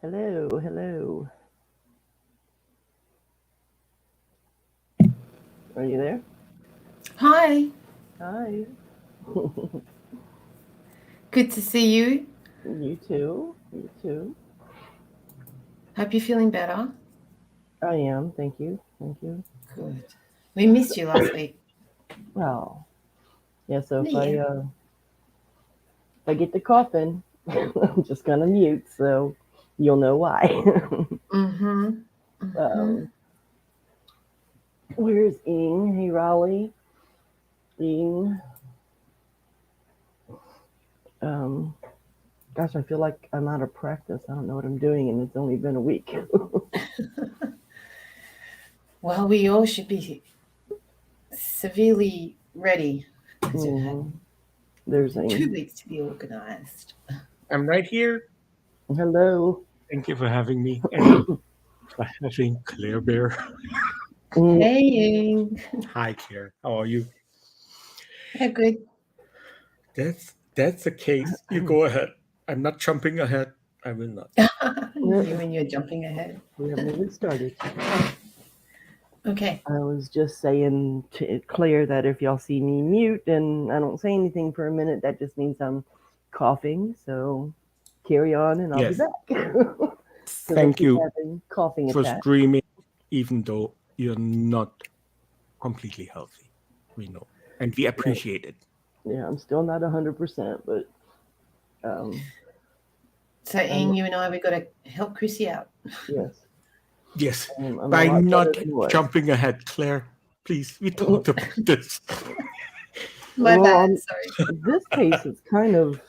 Hello, hello. Are you there? Hi, Hi. good to see you. You too. You too. Hope you're feeling better. I am. Thank you. Thank you. Good. We missed you last week. Well, yeah. So Yeah. if I get to coughing, I'm just gonna mute, so you'll know why. Mm-hmm. Mm-hmm. um, where's Ing? Hey, Raleigh. Ing. Um, gosh, I feel like I'm out of practice. I don't know what I'm doing, and it's only been a week. Well, we all should be severely ready because we've had hmm There's two Ing. weeks to be organized. I'm right here. Hello. Thank you for having me and for having Claire Bear. Mm, Hey, Hi, Claire. How are you? yeah, good. That's the case. You go ahead. I'm not jumping ahead. I will not. You and you're jumping ahead. we haven't even started. Okay. I was just saying to Claire that if y'all see me mute and I don't say anything for a minute, that just means I'm coughing. So carry on and I'll be Yes. back. Because I Thank keep you having coughing for attacks. streaming, even though you're not completely healthy. We know. And we Yeah, appreciate it. yeah, I'm still not 100%, but um, So, I'm, Ing, you and I, we've got to help Chrissy out. yes, Yes. I'm a By lot better not than I was. jumping ahead, Claire, please, we talked about this. My Well, bad, sorry. this case is kind of,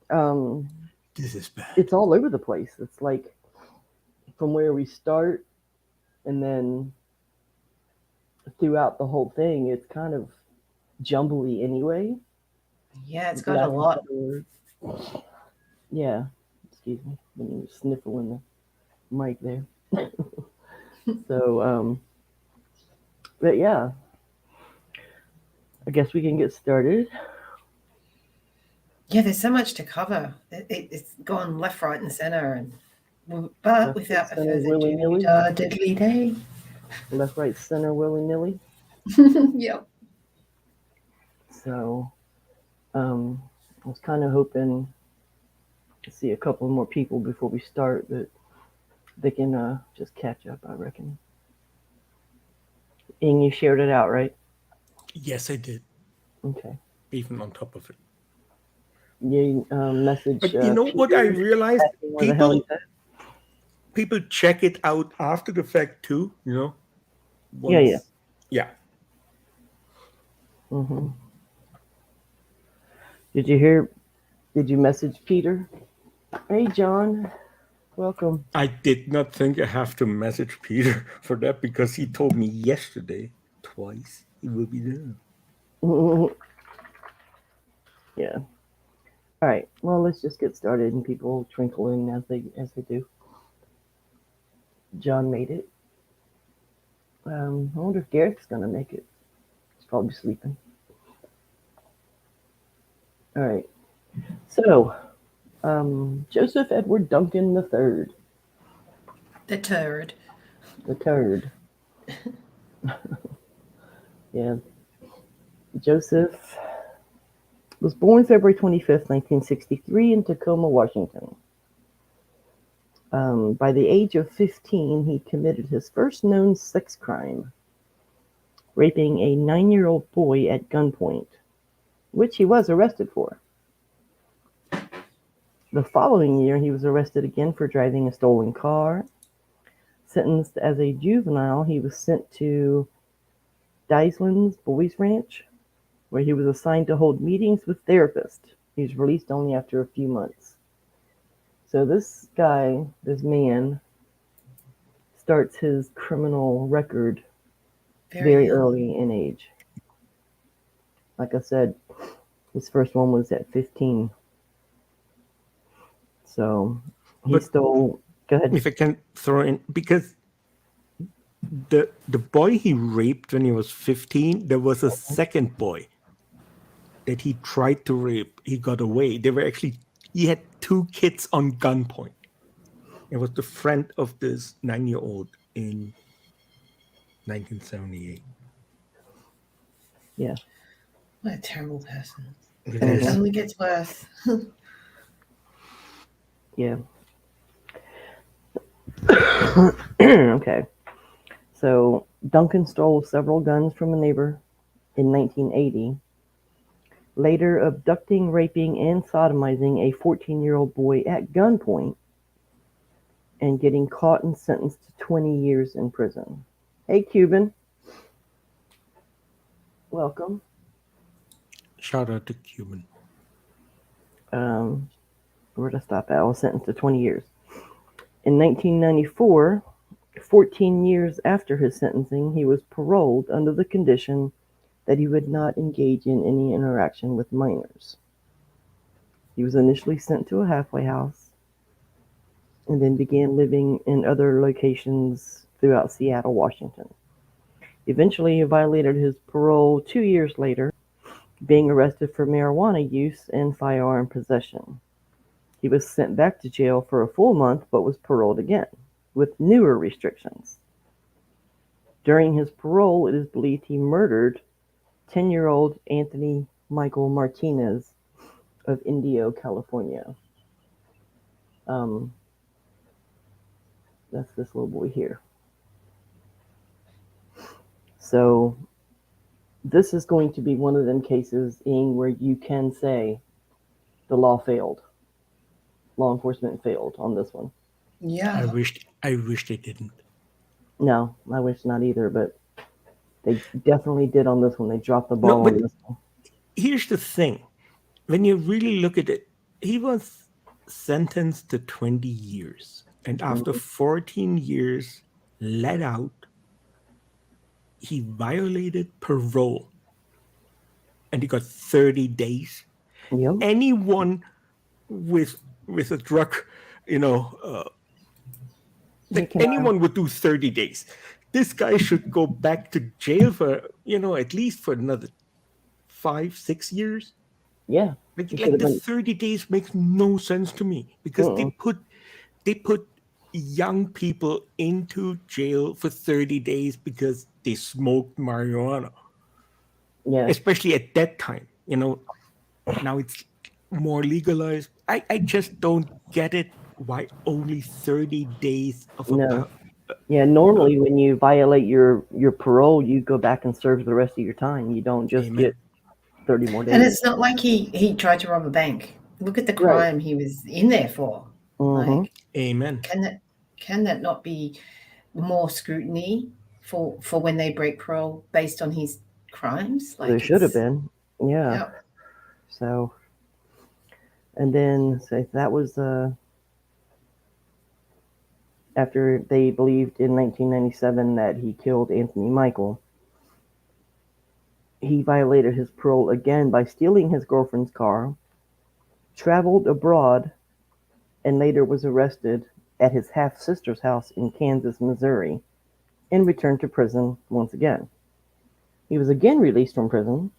um, This is bad. it's all over the place. It's like from where we start and then throughout the whole thing, it's kind of jumbly anyway. Yeah, it's For got a lack of a lot. better word. Yeah, excuse me. Let me sniffle in the mic there. So, but yeah, I guess we can get started. Yeah, there's so much to cover. It's gone left, right, and center. But Left, right, without center, further willy ado, nilly. deadly day. Left, right, center, willy nilly. Yep. So, I was kind of hoping to see a couple more people before we start, but they can just catch up, I reckon. Ing, you shared it out, right? Yes, I did. Okay. Even on top of it. You message But you know what I Peter realized? asking where the hell he's People at? people check it out after the fact too, Yeah, yeah. once. Yeah. hmm Did you hear? Did you message Peter? Hey, John, welcome. I did not think I have to message Peter for that because he told me yesterday twice he will be there. Yeah. All right. Well, let's just get started, and people trinkle in as they do. John made it. I wonder if Garrett's gonna make it. He's probably sleeping. All right. So, Joseph Edward Duncan the third, The turd. the turd. Yeah. Joseph was born February 25th, 1963, in Tacoma, Washington. By the age of 15, he committed his first known sex crime, raping a 9-year-old boy at gunpoint, which he was arrested for. The following year, he was arrested again for driving a stolen car. Sentenced as a juvenile, he was sent to Dyesland's Boys Ranch, where he was assigned to hold meetings with therapists. He was released only after a few months. So this guy, this man, starts his criminal record very early in age. Like I said, his first one was at 15. So he But stole. Go ahead. if I can throw in, because the boy he raped when he was 15, there was a second boy that he tried to rape. He got away. He had two kids on gunpoint. It was the friend of this 9-year-old in 1978. Yeah. What a terrible person. It It is. only gets worse. Yeah. Okay. So Duncan stole several guns from a neighbor in 1980, later abducting, raping, and sodomizing a 14-year-old boy at gunpoint and getting caught and sentenced to 20 years in prison. Hey, Cuban. Welcome. Shout out to Cuban. Where'd I stop at? I was sentenced to 20 years. In 1994, 14 years after his sentencing, he was paroled under the condition that he would not engage in any interaction with minors. He was initially sent to a halfway house and then began living in other locations throughout Seattle, Washington. Eventually, he violated his parole 2 years later, being arrested for marijuana use and firearm possession. He was sent back to jail for a full month but was paroled again, with newer restrictions. During his parole, it is believed he murdered 10-year-old Anthony Michael Martinez of Indio, California. That's this little boy here. So this is going to be one of them cases where you can say the law failed. Law enforcement failed on this one. Yeah. I wish they didn't. No, I wish not either, but they definitely did on this one. They dropped the ball but on this one. Here's the thing. When you really look at it, he was sentenced to 20 years. And after 14 years, let out, he violated parole. And he got 30 days. Yep. Anyone with a drug, anyone would do 30 days. This guy should go back to jail for, at least for another 5-6 years. Yeah. Like the 30 days makes no sense to me because they put young people into jail for 30 days because they smoked marijuana. Yeah. Especially at that time, now it's more legalized. I just don't get it. Why only 30 days of No. Yeah, normally when you violate your parole, you go back and serve the rest of your time. You don't just Amen. get 30 more days. And it's not like he tried to rob a bank. Look at the crime he was in there for. Like, Amen. Can that not be more scrutiny for when they break parole based on his crimes? Like there should have been. Yeah. So, and then so that was after they believed in 1997 that he killed Anthony Michael. He violated his parole again by stealing his girlfriend's car, traveled abroad, and later was arrested at his half-sister's house in Kansas, Missouri, and returned to prison once again. He was again released from prison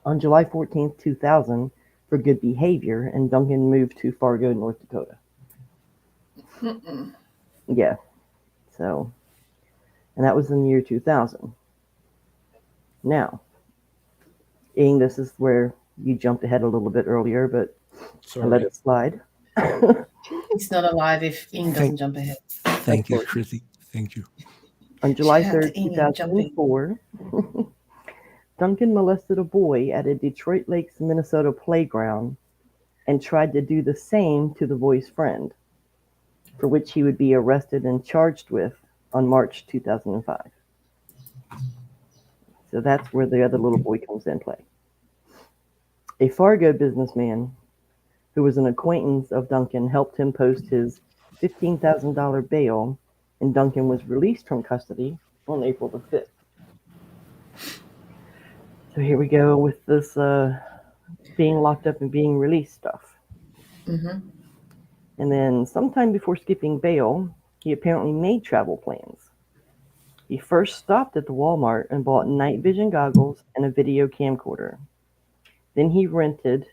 on July 14, 2000 for good behavior, and Duncan moved to Fargo, North Dakota. Yeah. So, and that was in the year 2000. Now, this is where you jumped ahead a little bit earlier, but I let it slide. He's not alive if Ing doesn't jump ahead. Thank you, Chrissy. Thank you. On July 3rd, 2004, Duncan molested a boy at a Detroit Lakes, Minnesota playground and tried to do the same to the boy's friend, for which he would be arrested and charged with on March 2005. So that's where the other little boy comes in play. A Fargo businessman who was an acquaintance of Duncan helped him post his $15,000 bail, and Duncan was released from custody on April the 5th. So here we go with this being locked up and being released stuff. And then sometime before skipping bail, he apparently made travel plans. He first stopped at the Walmart and bought night vision goggles and a video camcorder. Then he rented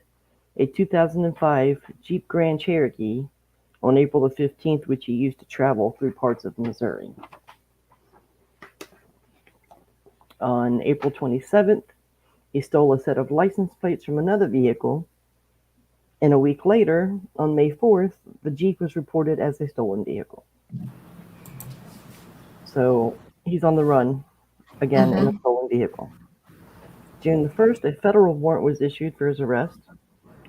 a 2005 Jeep Grand Cherokee on April the 15th, which he used to travel through parts of Missouri. On April 27th, he stole a set of license plates from another vehicle, and a week later, on May 4th, the Jeep was reported as a stolen vehicle. So he's on the run again in a stolen vehicle. June the 1st, a federal warrant was issued for his arrest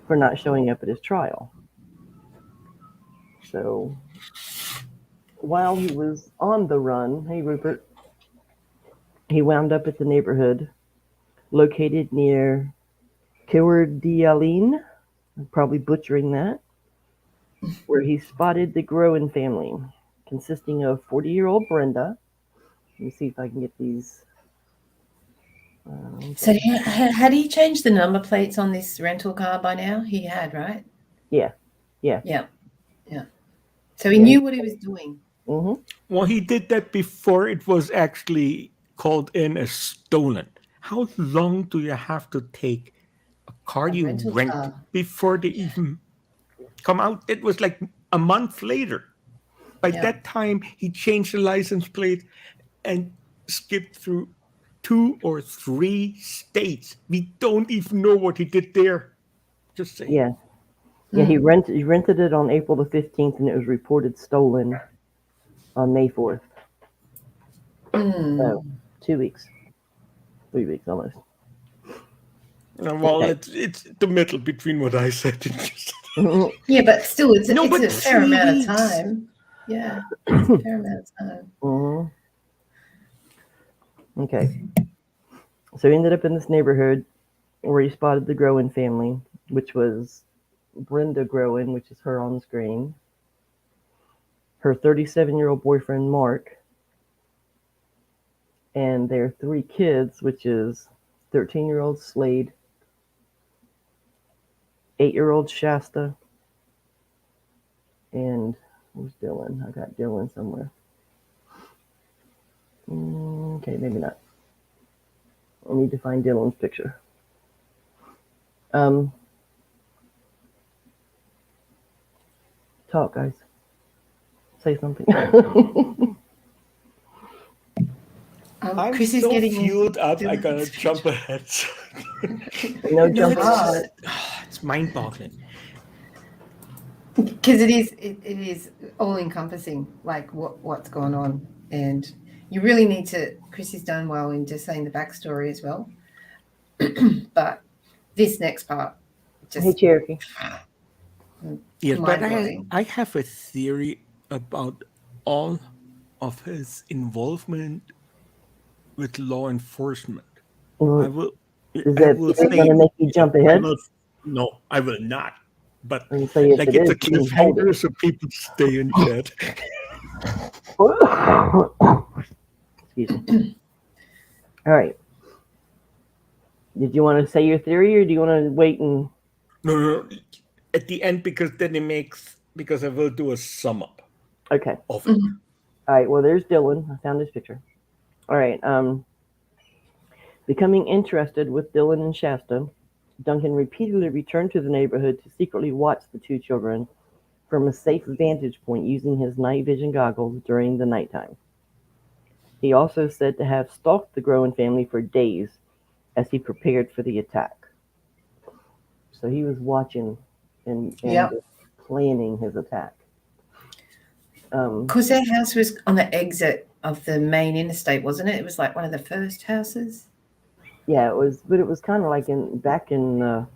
for not showing up at his trial. So while he was on the run, hey Rupert, he wound up at the neighborhood located near Coeur-d'Alene, I'm probably butchering that, where he spotted the Groene family, consisting of 40-year-old Brenda. Let me see if I can get these. So had he changed the number plates on this rental car by now? He had, right? Yeah. So he knew what he was doing. Mm-hmm. Well, he did that before it was actually called in as stolen. How long do you have to take a car you rental rent car. before they even come out? It was like a month later. By that time, he changed the license plate and skipped through 2 or 3 states. We don't even know what he did there. Just saying. Yeah, he rented it on April the 15th, and it was reported stolen on May 4th. So 2 weeks, 3 weeks almost. Well, it's the middle between what I said and you said. Yeah, but still, it's a fair 3 amount weeks. of time. Yeah, it's a fair amount of time. Mm-hmm. Okay. So he ended up in this neighborhood where he spotted the Groene family, which was Brenda Groene, which is her on screen, her 37-year-old boyfriend, Mark, and their 3 kids, which is 13-year-old Slade, 8-year-old Shasta, and where's Dylan? I got Dylan somewhere. Okay, maybe not. I need to find Dylan's picture. Talk, guys. Say something. I'm Chris is so getting fueled up, I gotta jump ahead. No jumping ahead. It's mind-boggling. Because it is all encompassing, like what's going on, and you really need to. Chris has done well in just saying the backstory as well, but this next part just Hey, Cherokee. Yes, but mind-blowing. I have a theory about all of his involvement with law enforcement. I will. Is I that will going to make you jump ahead? No, I will not. But And say if like it it's a is, please hold cliffhanger, it. so people stay in chat. Excuse me. All right. Did you want to say your theory, or do you want to wait and? No. At the end, because then because I will do a sum up Okay. of it. All right. Well, there's Dylan. I found his picture. All right. Becoming interested with Dylan and Shasta, Duncan repeatedly returned to the neighborhood to secretly watch the 2 children from a safe vantage point using his night vision goggles during the nighttime. He also said to have stalked the Groene family for days as he prepared for the attack. So he was watching and planning his attack. Because their house was on the exit of the main interstate, wasn't it? It was like one of the first houses. Yeah, it was, but it was kind of like back in the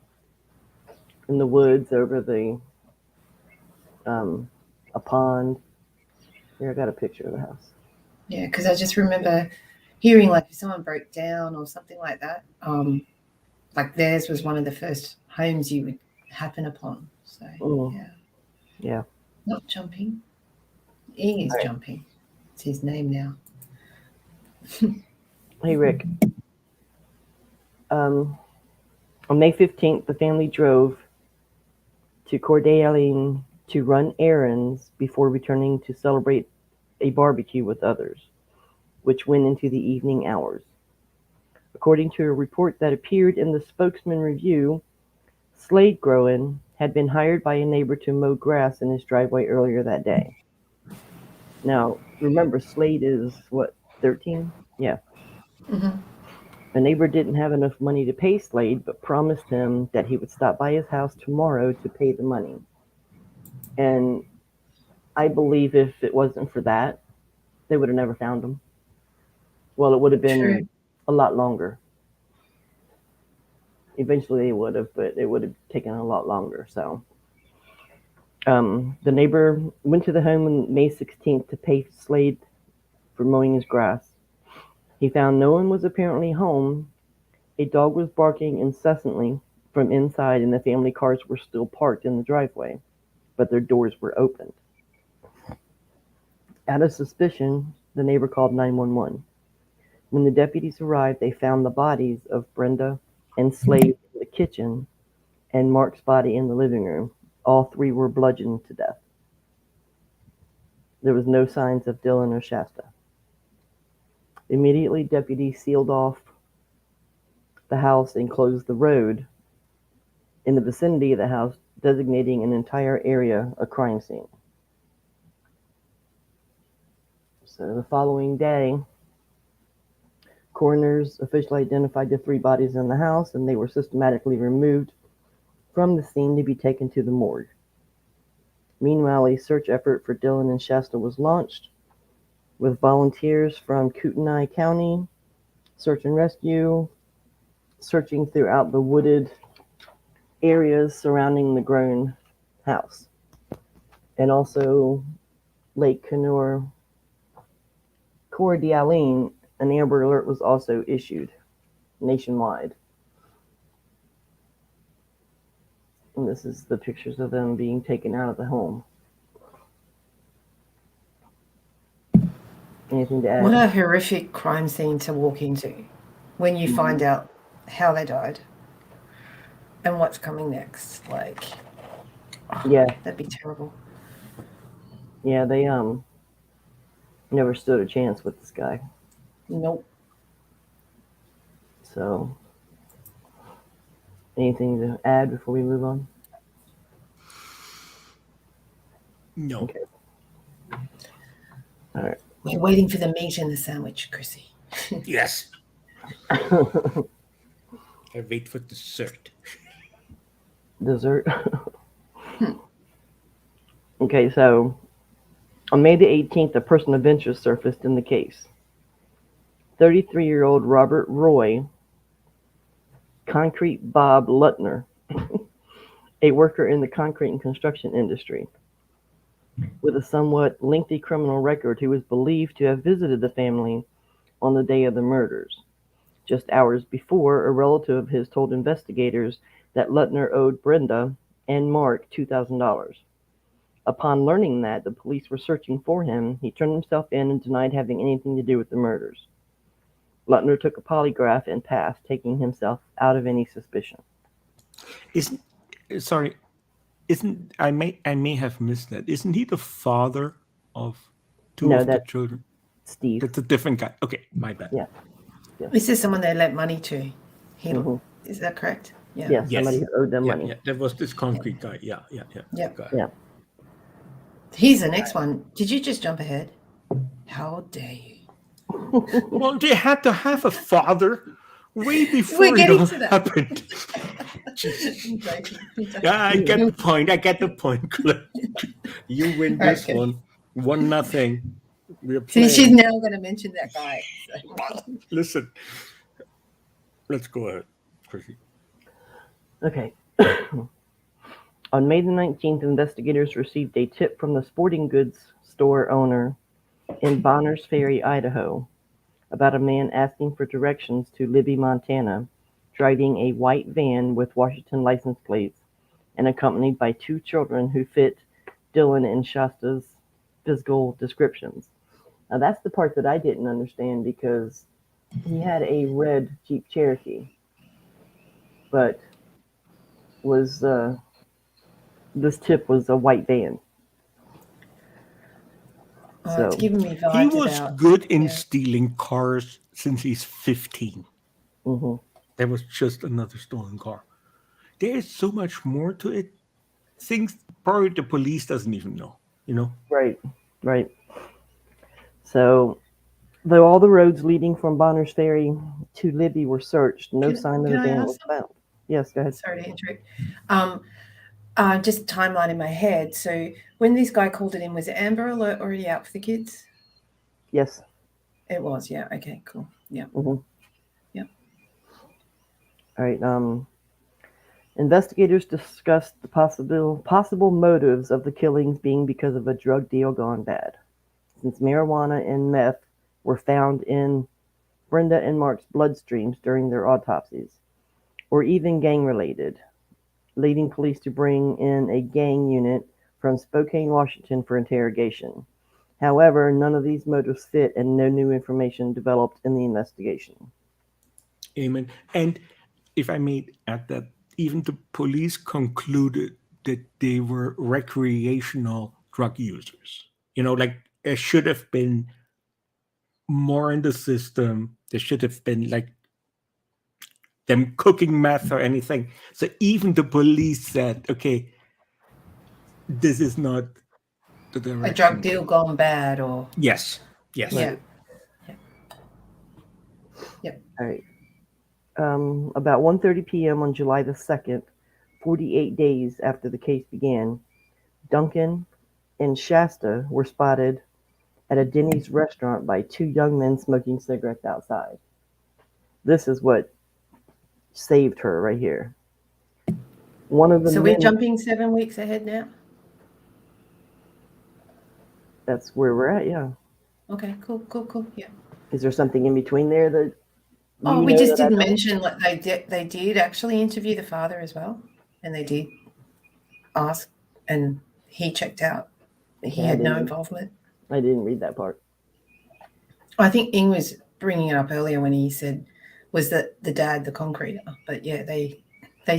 woods over the a pond. Here, I got a picture of the house. Yeah, because I just remember hearing like if someone broke down or something like that, like theirs was one of the first homes you would happen upon. So Yeah. Not jumping. He is Right. jumping. It's his name now. Hey, Rick. On May 15th, the family drove to Coeur-d'Alene to run errands before returning to celebrate a barbecue with others, which went into the evening hours. According to a report that appeared in the Spokesman Review, Slade Groene had been hired by a neighbor to mow grass in his driveway earlier that day. Now, remember, Slade is what, 13? Yeah. Mhm. The neighbor didn't have enough money to pay Slade, but promised him that he would stop by his house tomorrow to pay the money. And I believe if it wasn't for that, they would have never found him. Well, it would have been True. a lot longer. Eventually they would have, but it would have taken a lot longer. So the neighbor went to the home on May 16th to pay Slade for mowing his grass. He found no one was apparently home. A dog was barking incessantly from inside, and the family cars were still parked in the driveway, but their doors were opened. Out of suspicion, the neighbor called 911. When the deputies arrived, they found the bodies of Brenda and Slade in the kitchen and Mark's body in the living room. All three were bludgeoned to death. There was no signs of Dylan or Shasta. Immediately, deputies sealed off the house and closed the road in the vicinity of the house, designating an entire area a crime scene. So the following day, coroners officially identified the three bodies in the house, and they were systematically removed from the scene to be taken to the morgue. Meanwhile, a search effort for Dylan and Shasta was launched, with volunteers from Kootenai County Search and Rescue searching throughout the wooded areas surrounding the Groene house, and also Lake Cordialine. An Amber Alert was also issued nationwide. And this is the pictures of them being taken out of the home. Anything to add? What a horrific crime scene to walk into when you find out how they died and what's coming next. Like, Yeah. That'd be terrible. Yeah, they never stood a chance with this guy. Nope. So, anything to add before we move on? No. Okay. All right. We're waiting for the meat in the sandwich, Chrissy. Yes. I wait for dessert. Dessert. Okay, so on May the 18th, a person of interest surfaced in the case. 33-year-old Robert Roy, Concrete Bob Lutner, a worker in the concrete and construction industry. With a somewhat lengthy criminal record, who was believed to have visited the family on the day of the murders. Just hours before, a relative of his told investigators that Lutner owed Brenda and Mark $2,000. Upon learning that the police were searching for him, he turned himself in and denied having anything to do with the murders. Lutner took a polygraph and passed, taking himself out of any suspicion. I may have missed that. Isn't he the father of two No, of the that's children? Steve. That's a different guy. Okay, my bad. Yeah. This is someone they lent money to. Mhm. Is that correct? Yeah. Yeah, somebody who owed them money. Yeah, that was this concrete guy. Yeah. Yep. Got it. Yeah. Here's the next one. Did you just jump ahead? How dare you? Well, they had to have a father way before We're it getting all to that. happened. Yeah, I get the point. Cliff. You win this Okay. one. 1-0. We're See, playing. she's now going to mention that guy. So. Listen. Let's go ahead, Chrissy. Okay. On May the 19th, investigators received a tip from the sporting goods store owner in Bonners Ferry, Idaho, about a man asking for directions to Libby, Montana, driving a white van with Washington license plates and accompanied by two children who fit Dylan and Shasta's physical descriptions. Now, that's the part that I didn't understand, because he had a red Jeep Cherokee, but was this tip was a white van. It's giving me vibes He was about, good in stealing cars since he's 15. Mm-hmm. That was just another stolen car. There is so much more to it things probably the police doesn't even know, you know? Right. So, though all the roads leading from Bonner's Ferry to Libby were searched, no sign of the can I van ask was found. Yes, go ahead. Sorry to interrupt. Just timeline in my head. So when this guy called it in, was Amber Alert already out for the kids? Yes. It was, yeah. Okay, cool. Yeah. Mhm. Yeah. All right. Investigators discussed the possible motives of the killings being because of a drug deal gone bad, since marijuana and meth were found in Brenda and Mark's bloodstreams during their autopsies, or even gang-related, leading police to bring in a gang unit from Spokane, Washington for interrogation. However, none of these motives fit and no new information developed in the investigation. Amen. And if I may add that, even the police concluded that they were recreational drug users. You know, like there should have been more in the system. There should have been like them cooking meth or anything. So even the police said, okay, this is not the direction. A drug deal gone bad, or Yes. yeah. Yep. All right. About 1:30 p.m. on July the 2nd, 48 days after the case began, Duncan and Shasta were spotted at a Denny's restaurant by two young men smoking cigarettes outside. This is what saved her right here. One of the So men. we're jumping 7 weeks ahead now? That's where we're at, yeah. Okay, cool. Yeah. Is there something in between there that Oh, we just didn't mention what they did actually interview the father as well, and they did ask, and he checked out. He had no involvement. I didn't read that part. I think Ing was bringing it up earlier when he said, was that the dad the concreter? But yeah, they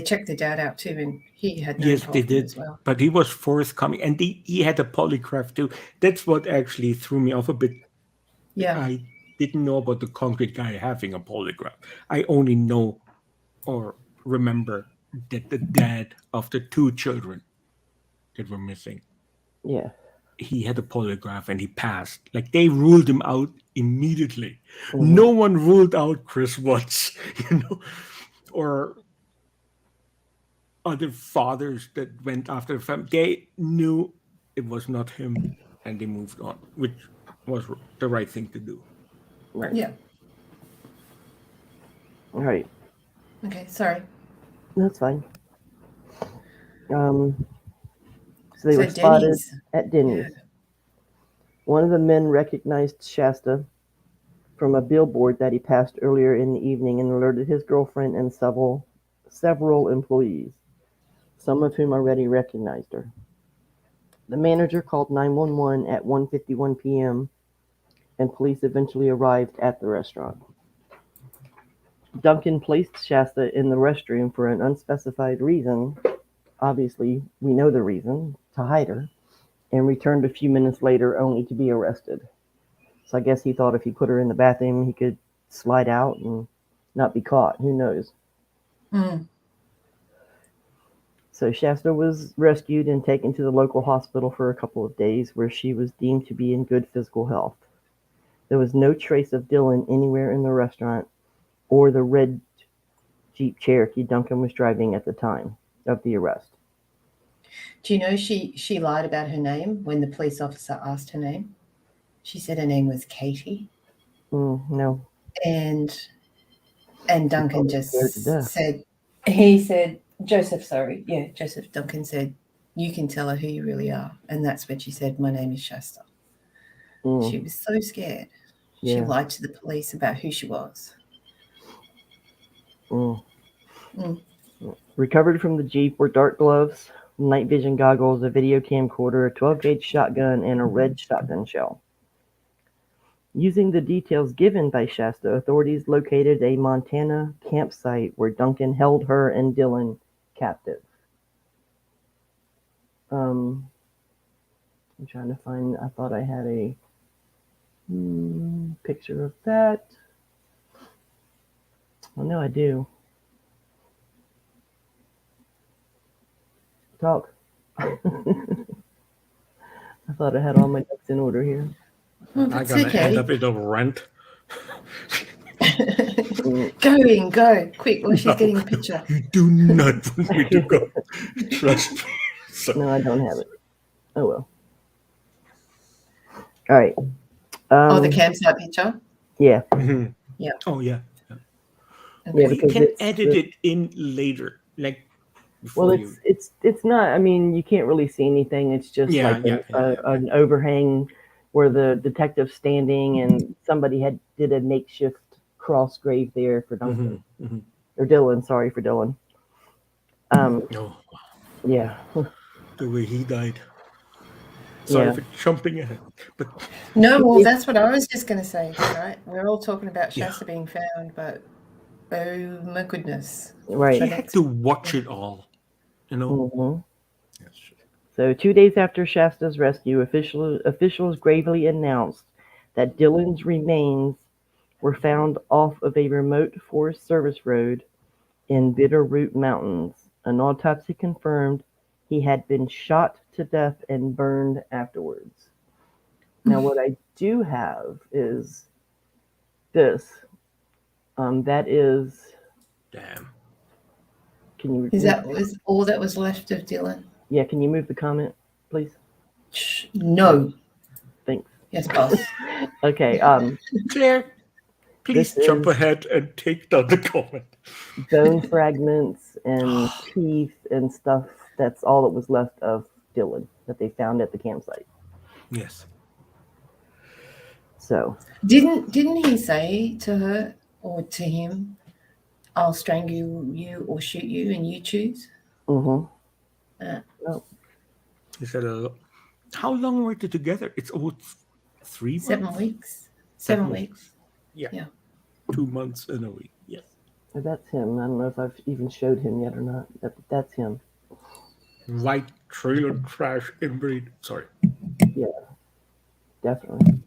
checked the dad out too, and he had no involvement they did as well. But he was forthcoming, and he had a polygraph too. That's what actually threw me off a bit. Yeah. I didn't know about the concrete guy having a polygraph. I only know or remember that the dad of the two children that were missing, Yeah, he had a polygraph and he passed. Like they ruled him out immediately. Mhm. No one ruled out Chris Watts, or other fathers that went after the family. They knew it was not him and they moved on, which was the right thing to do. Right. Yeah. All right. Okay, sorry. That's fine. So they were spotted Denny's. at Denny's. Yeah. One of the men recognized Shasta from a billboard that he passed earlier in the evening and alerted his girlfriend and several employees, some of whom already recognized her. The manager called 911 at 1:51 p.m. and police eventually arrived at the restaurant. Duncan placed Shasta in the restroom for an unspecified reason. Obviously, we know the reason, to hide her, and returned a few minutes later only to be arrested. So I guess he thought if he put her in the bathroom, he could slide out and not be caught. Who knows? Mm. So Shasta was rescued and taken to the local hospital for a couple of days, where she was deemed to be in good physical health. There was no trace of Dylan anywhere in the restaurant or the red Jeep Cherokee Duncan was driving at the time of the arrest. Do you know she lied about her name when the police officer asked her name? She said her name was Katie. No. And Duncan just said, Joseph, Duncan said, you can tell her who you really are. And that's when she said, my name is Shasta. She was so scared. Yeah. She lied to the police about who she was. Recovered from the Jeep were dark gloves, night vision goggles, a video camcorder, a 12-gauge shotgun, and a red shotgun shell. Using the details given by Shasta, authorities located a Montana campsite where Duncan held her and Dylan captive. I'm trying to find, I thought I had a picture of that. Oh, no, I do. Talk. I thought I had all my ducks in order here. Oh, I'm that's gonna end okay. up in a rant. Go quick while she's getting a picture. You do not want me to go. Trust me. So, No, I don't have it. Oh well. All right. Oh, the campsite picture. Yeah. mhm. Yeah. Oh yeah. Yeah, Okay. We because can it's edit it in later, like before well, you. it's not. I mean, you can't really see anything. It's just Yeah, like yeah, yeah, yeah. an overhang where the detective's standing, and somebody did a makeshift cross grave there for Duncan or Dylan. Sorry for Dylan. No, Yeah, the way he died. Sorry for jumping ahead, but No, well, that's what I was just going to say, right? We're all talking about Yeah. Shasta being found, but oh my goodness. right. he had to watch it all. You know. Mhm. That's true. So 2 days after Shasta's rescue, officials gravely announced that Dylan's remains were found off of a remote Forest Service road in Bitterroot Mountains. An autopsy confirmed he had been shot to death and burned afterwards. Now, what I do have is this. That is. Damn. Can you? Is that was all that was left of Dylan? Yeah. Can you move the comment, please? No. Thanks. Yes, boss. Okay. Claire, please This jump is ahead and take down the comment. bone fragments and teeth and stuff. That's all that was left of Dylan that they found at the campsite. Yes. So Didn't he say to her or to him, "I'll strangle you or shoot you, and you choose"? Mm-hmm. Oh, He said, how long were they together? It's over 3 months? 7 weeks. 7 7 weeks. weeks. Yeah. Yeah. 2 months and a week. Yes. That's him. I don't know if I've even showed him yet or not. That's him. White trailer trash inbreed. Sorry. Yeah, definitely.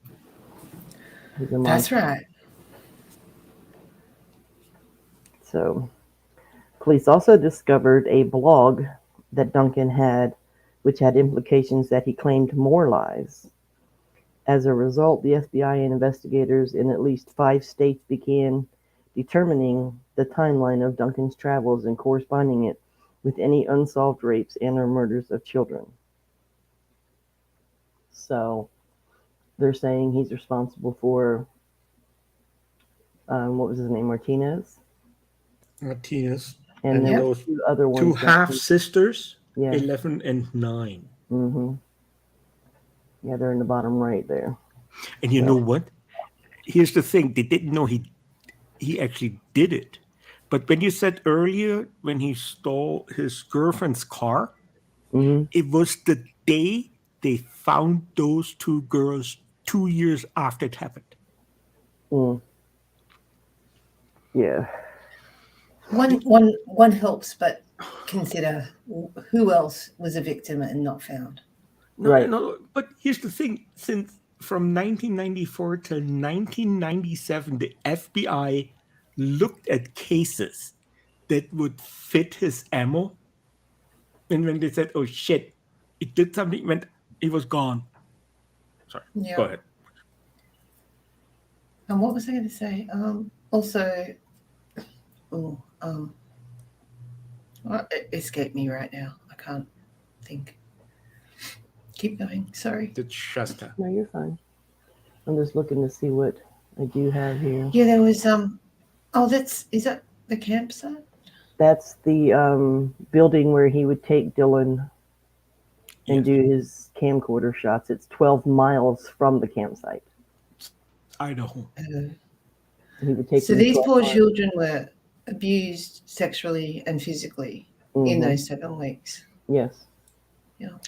He's a That's monster. right. So, police also discovered a blog that Duncan had, which had implications that he claimed more lives. As a result, the FBI and investigators in at least 5 states began determining the timeline of Duncan's travels and corresponding it with any unsolved rapes and or murders of children. So they're saying he's responsible for, what was his name, Martinez? Martinez. And And there were those 2 other two ones. half sisters, Yeah. 11 and 9. Mm-hmm. Yeah, they're in the bottom right there. And you know what? Here's the thing. They didn't know he actually did it. But when you said earlier, when he stole his girlfriend's car, Mm-hmm. it was the day they found those 2 girls 2 years after it happened. Mm. Yeah. One helps, but consider who else was a victim and not found. Right. No, but here's the thing. Since from 1994 to 1997, the FBI looked at cases that would fit his ammo. And when they said, oh shit, it did something, when it was gone. Sorry, Yeah. go ahead. And what was I going to say? Also, it escaped me right now. I can't think. Keep going. Sorry. It's Shasta. No, you're fine. I'm just looking to see what I do have here. Yeah, there was is that the campsite? That's the building where he would take Dylan and do his camcorder shots. It's 12 miles from the campsite. Idaho. He would take So them these 12 poor miles. children were abused sexually and physically in Mhm. those 7 weeks. Yes,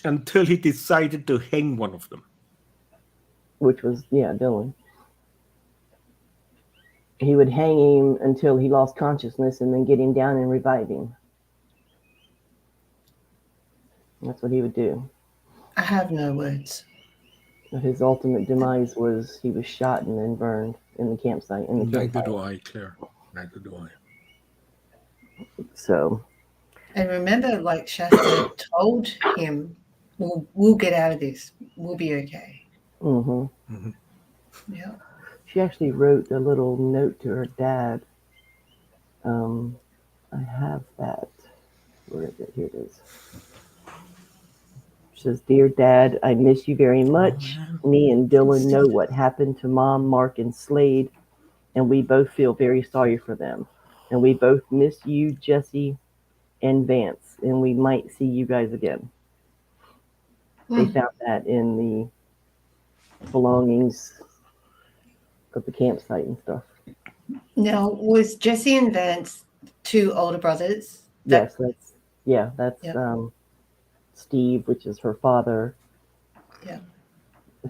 Until he decided to hang one of them. which was, Dylan. He would hang him until he lost consciousness and then get him down and revive him. That's what he would do. I have no words. But his ultimate demise was he was shot and then burned in the campsite. Neither do I, Claire. Neither do I. So, And remember, like Shasta told him, we'll get out of this. We'll be okay. Hmm. Yeah. She actually wrote a little note to her dad. I have that. Where is it? Here it is. She says, "Dear Dad, I miss you very much. Me and Dylan know what happened to Mom, Mark, and Slade, and we both feel very sorry for them. And we both miss you, Jesse, and Vance, and we might see you guys again." They found that in the belongings of the campsite and stuff. Now, was Jesse and Vance two older brothers? Yes, that's Yeah. Steve, which is her father, Yeah.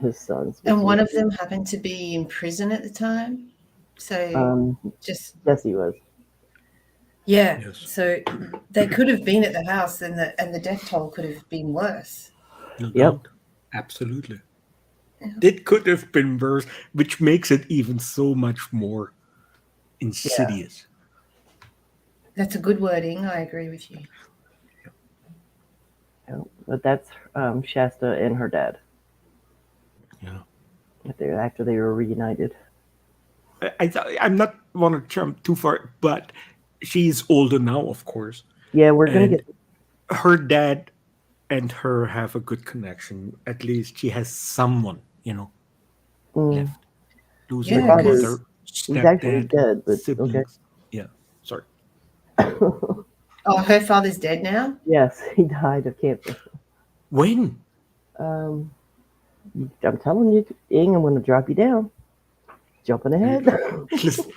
his sons. And Which one is, of them happened to be in prison at the time. So just Jesse was. yeah. Yes. So they could have been at the house, and the death toll could have been worse. No Yep. doubt. Absolutely. Yeah. It could have been worse, which makes it even so much more insidious. That's a good wording. I agree with you. Yeah. But that's Shasta and her dad. Yeah. After they were reunited. I'm not want to jump too far, but she's older now, of course. Yeah, we're gonna And get. her dad and her have a good connection. At least she has someone, left. Losing Yeah, her because mother, He's actually stepdad, dead, but okay. siblings. Yeah. Sorry. her father's dead now. Yes, he died of cancer. When? Um, I'm telling you, Ing, I'm gonna drop you down. Jumping ahead. Listen,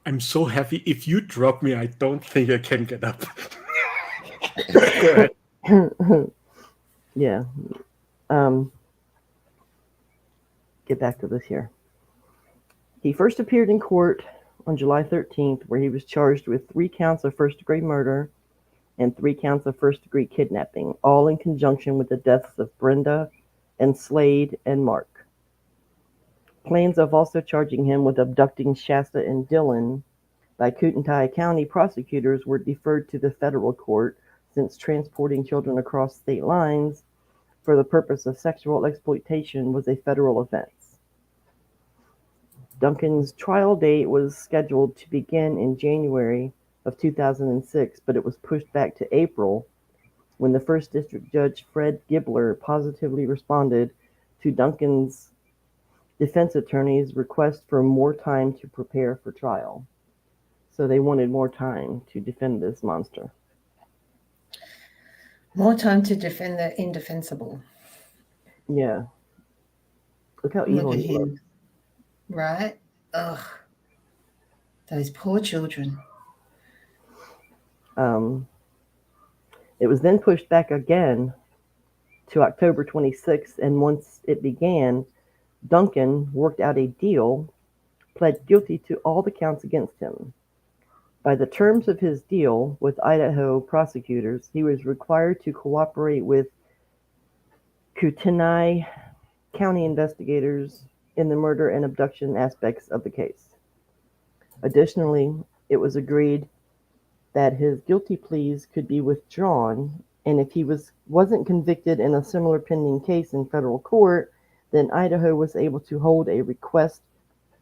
I'm so happy. If you drop me, I don't think I can get up. Go ahead. Yeah. Get back to this here. He first appeared in court on July 13th, where he was charged with 3 counts of first-degree murder and 3 counts of first-degree kidnapping, all in conjunction with the deaths of Brenda and Slade and Mark. Plans of also charging him with abducting Shasta and Dylan by Kootenai County prosecutors were deferred to the federal court, since transporting children across state lines for the purpose of sexual exploitation was a federal offense. Duncan's trial date was scheduled to begin in January of 2006, but it was pushed back to April when the First District Judge Fred Gibler positively responded to Duncan's defense attorney's request for more time to prepare for trial. So they wanted more time to defend this monster. More time to defend the indefensible. Yeah. Look how Look evil at he him. looks. Right? Ugh. Those poor children. It was then pushed back again to October 26th, and once it began, Duncan worked out a deal, pled guilty to all the counts against him. By the terms of his deal with Idaho prosecutors, he was required to cooperate with Kootenai County investigators in the murder and abduction aspects of the case. Additionally, it was agreed that his guilty pleas could be withdrawn, and if he wasn't convicted in a similar pending case in federal court, then Idaho was able to hold a request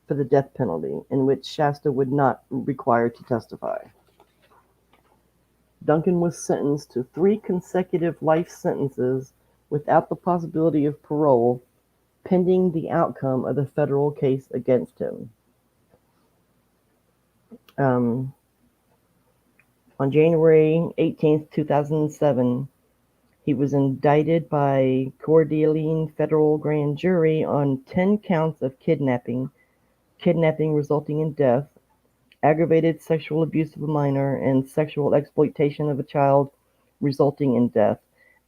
for the death penalty, in which Shasta would not require to testify. Duncan was sentenced to 3 consecutive life sentences without the possibility of parole, pending the outcome of the federal case against him. On January 18th, 2007, he was indicted by Coeur d'Alene federal grand jury on 10 counts of kidnapping resulting in death, aggravated sexual abuse of a minor, and sexual exploitation of a child resulting in death,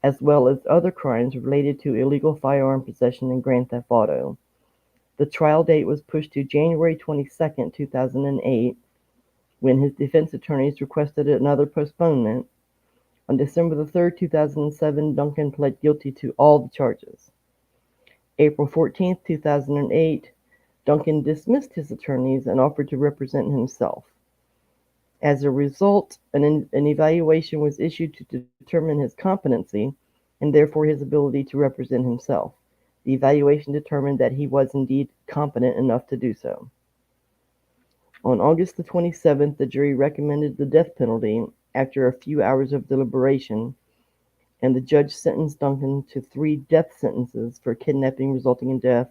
as well as other crimes related to illegal firearm possession and grand theft auto. The trial date was pushed to January 22nd, 2008, when his defense attorneys requested another postponement. On December the 3rd, 2007, Duncan pled guilty to all the charges. April 14th, 2008, Duncan dismissed his attorneys and offered to represent himself. As a result, an evaluation was issued to determine his competency and therefore his ability to represent himself. The evaluation determined that he was indeed competent enough to do so. On August the 27th, the jury recommended the death penalty after a few hours of deliberation, and the judge sentenced Duncan to 3 death sentences for kidnapping resulting in death,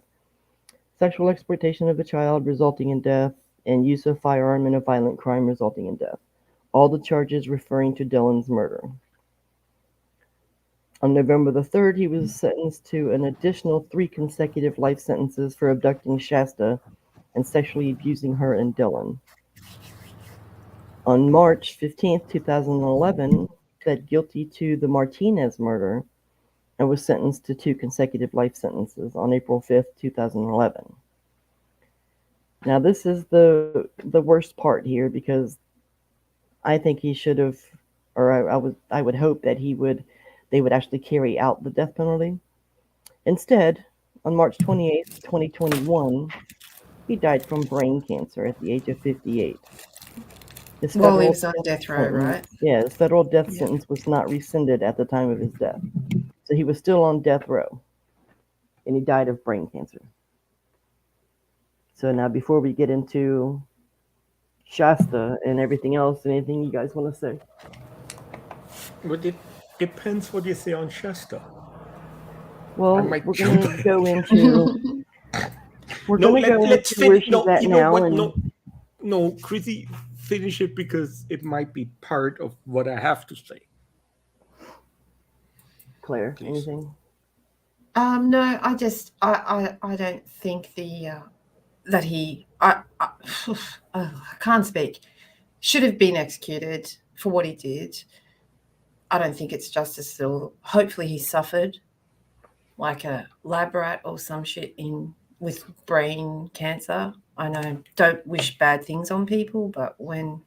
sexual exploitation of a child resulting in death, and use of firearm in a violent crime resulting in death, all the charges referring to Dylan's murder. On November the 3rd, he was sentenced to an additional 3 consecutive life sentences for abducting Shasta and sexually abusing her and Dylan. On March 15th, 2011, he pled guilty to the Martinez murder and was sentenced to 2 consecutive life sentences on April 5th, 2011. Now, this is the worst part here, because I think he should have, or I would hope that they would actually carry out the death penalty. Instead, on March 28th, 2021, he died from brain cancer at the age of 58. His While he was on death row, right? Yeah, his federal death Yeah. sentence was not rescinded at the time of his death. So he was still on death row, and he died of brain cancer. So now, before we get into Shasta and everything else, anything you guys want to say? But it depends what you say on Shasta. Well, I might we're jump going to in. go into we're No, going to go let's into where finish. she's No, at you know now. what? And No, Chrissy, finish it, because it might be part of what I have to say. Claire, Please. anything? No, I don't think that he I can't speak. Should have been executed for what he did. I don't think it's justice at all. Hopefully he suffered like a lab rat or some shit with brain cancer. I know, don't wish bad things on people, but when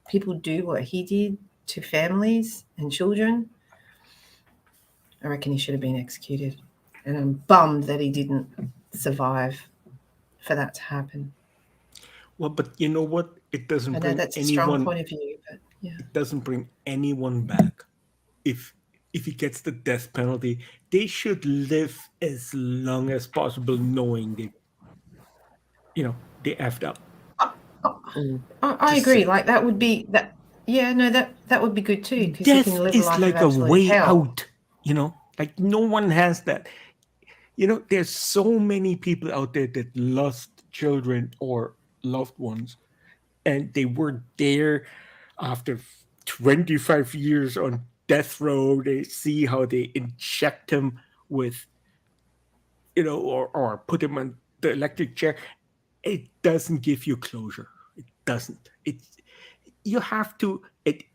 people do what he did to families and children, I reckon he should have been executed. And I'm bummed that he didn't survive for that to happen. Well, but you know what? It doesn't I know bring that's a strong anyone. point of view, but yeah. It doesn't bring anyone back. If he gets the death penalty, they should live as long as possible, knowing they effed up. I agree. saying. Like that would be that. Yeah, no, that would be good too, because you Death can live a is life like of a absolute way hell. out. Like no one has that. There's so many people out there that lost children or loved ones, and they were there after 25 years on death row. They see how they inject him with, or put him on the electric chair. It doesn't give you closure. It doesn't. You have to,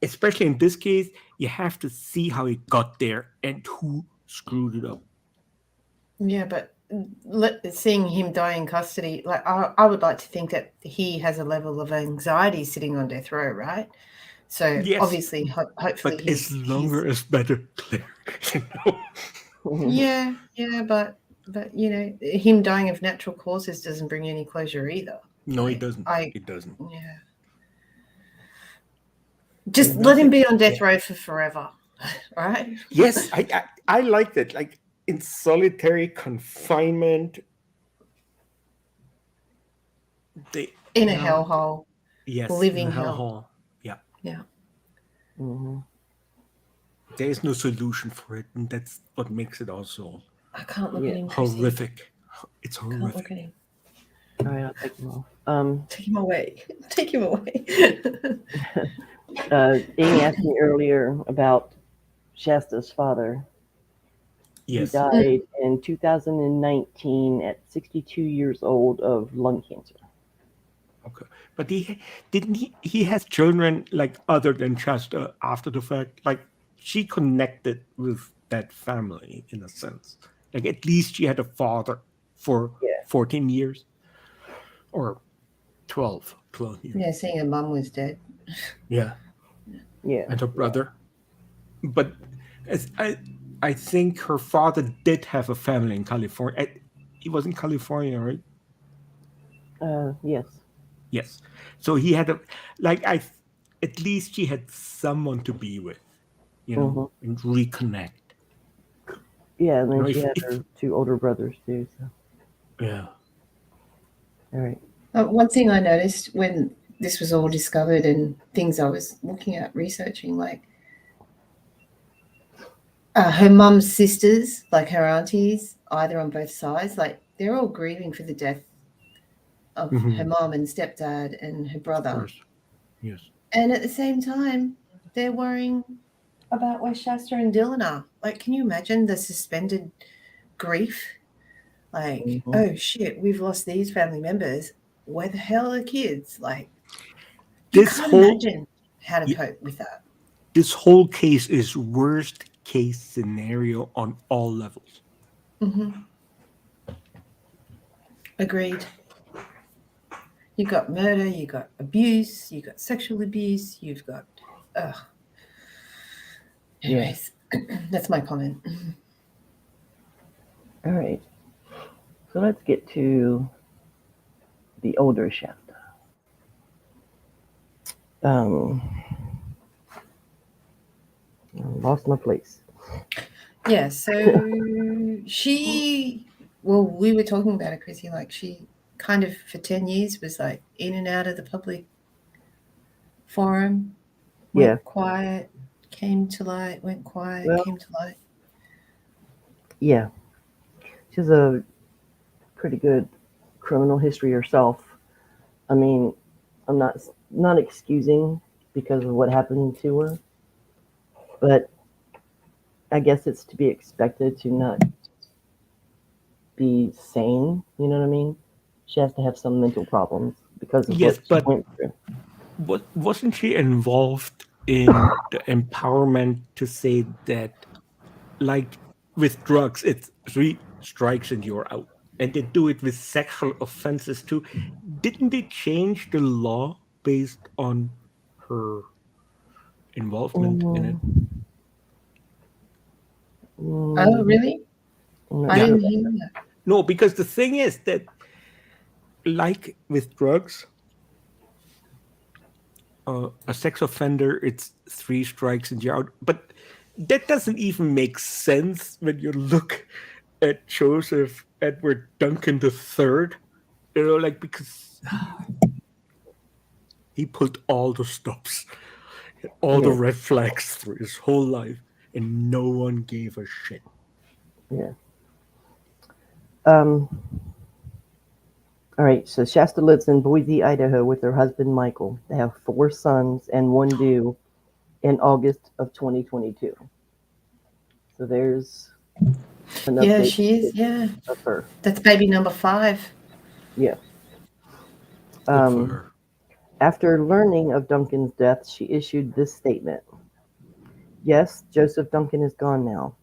especially in this case, you have to see how it got there and who screwed it up. Yeah, but seeing him die in custody, like I would like to think that he has a level of anxiety sitting on death row, right? So Yes, obviously, hopefully, but as longer as better, Claire. Yeah, but him dying of natural causes doesn't bring any closure either. No, it doesn't. It doesn't. Yeah. Just let him be on death row for forever, right? Yes, I like that. Like in solitary confinement, in a hellhole. Yes, living in a hell. hellhole. Yeah. Yeah. Mm-hmm. There is no solution for it, and that's what makes it also I can't look at him. Chrissy. Horrific. It's Can't horrific. look at him. All right, I'll take him off. Take him away. Take him away. Amy asked me earlier about Shasta's father. Yes. He died in 2019 at 62 years old of lung cancer. Okay, but he has children like other than Shasta after the fact. Like she connected with that family in a sense. Like at least she had a father for 14 years or 12 years. Yeah, seeing her mum was dead. Yeah. And her brother. But as I think her father did have a family in California. He was in California, right? Yes. Yes. So he had at least she had someone to be with, and reconnect. Yeah, and then she If had her 2 older brothers too. So. yeah. All right. One thing I noticed when this was all discovered and things I was looking at, researching, like her mum's sisters, like her aunties, either on both sides, like they're all grieving for the death of her mum and stepdad and her brother. Of course. Yes. And at the same time, they're worrying about where Shasta and Dylan are. Like, can you imagine the suspended grief? Like, oh shit, we've lost these family members. Where the hell are the kids? Like, you can't imagine how to cope with that. This whole case is worst case scenario on all levels. Agreed. You got murder, you got abuse, you got sexual abuse, you've got anyways, that's my comment. All right. So let's get to the older Shasta. I lost my place. Yeah, so we were talking about it, Chrissy, like she kind of for 10 years was like in and out of the public forum, went quiet, came to light, went quiet, came to light. Yeah. She has a pretty good criminal history herself. I mean, I'm not excusing because of what happened to her, but I guess it's to be expected to not be sane. You know what I mean? She has to have some mental problems because of what she went through. Wasn't she involved in the empowerment to say that, like with drugs, it's 3 strikes and you're out? And they do it with sexual offenses too. Didn't they change the law based on her involvement in it? Oh, really? I didn't hear that. No, because the thing is that, like with drugs, a sex offender, it's 3 strikes and you're out. But that doesn't even make sense when you look at Joseph Edward Duncan III. Because he put all the stops, all the red flags through his whole life, and no one gave a shit. Yeah. All right, so Shasta lives in Boise, Idaho with her husband, Michael. They have 4 sons and 1 due in August of 2022. So there's an update. Yeah, she is. Yeah. Of her. That's baby number 5. Yeah. Good for her. After learning of Duncan's death, she issued this statement. Yes, Joseph Duncan is gone now,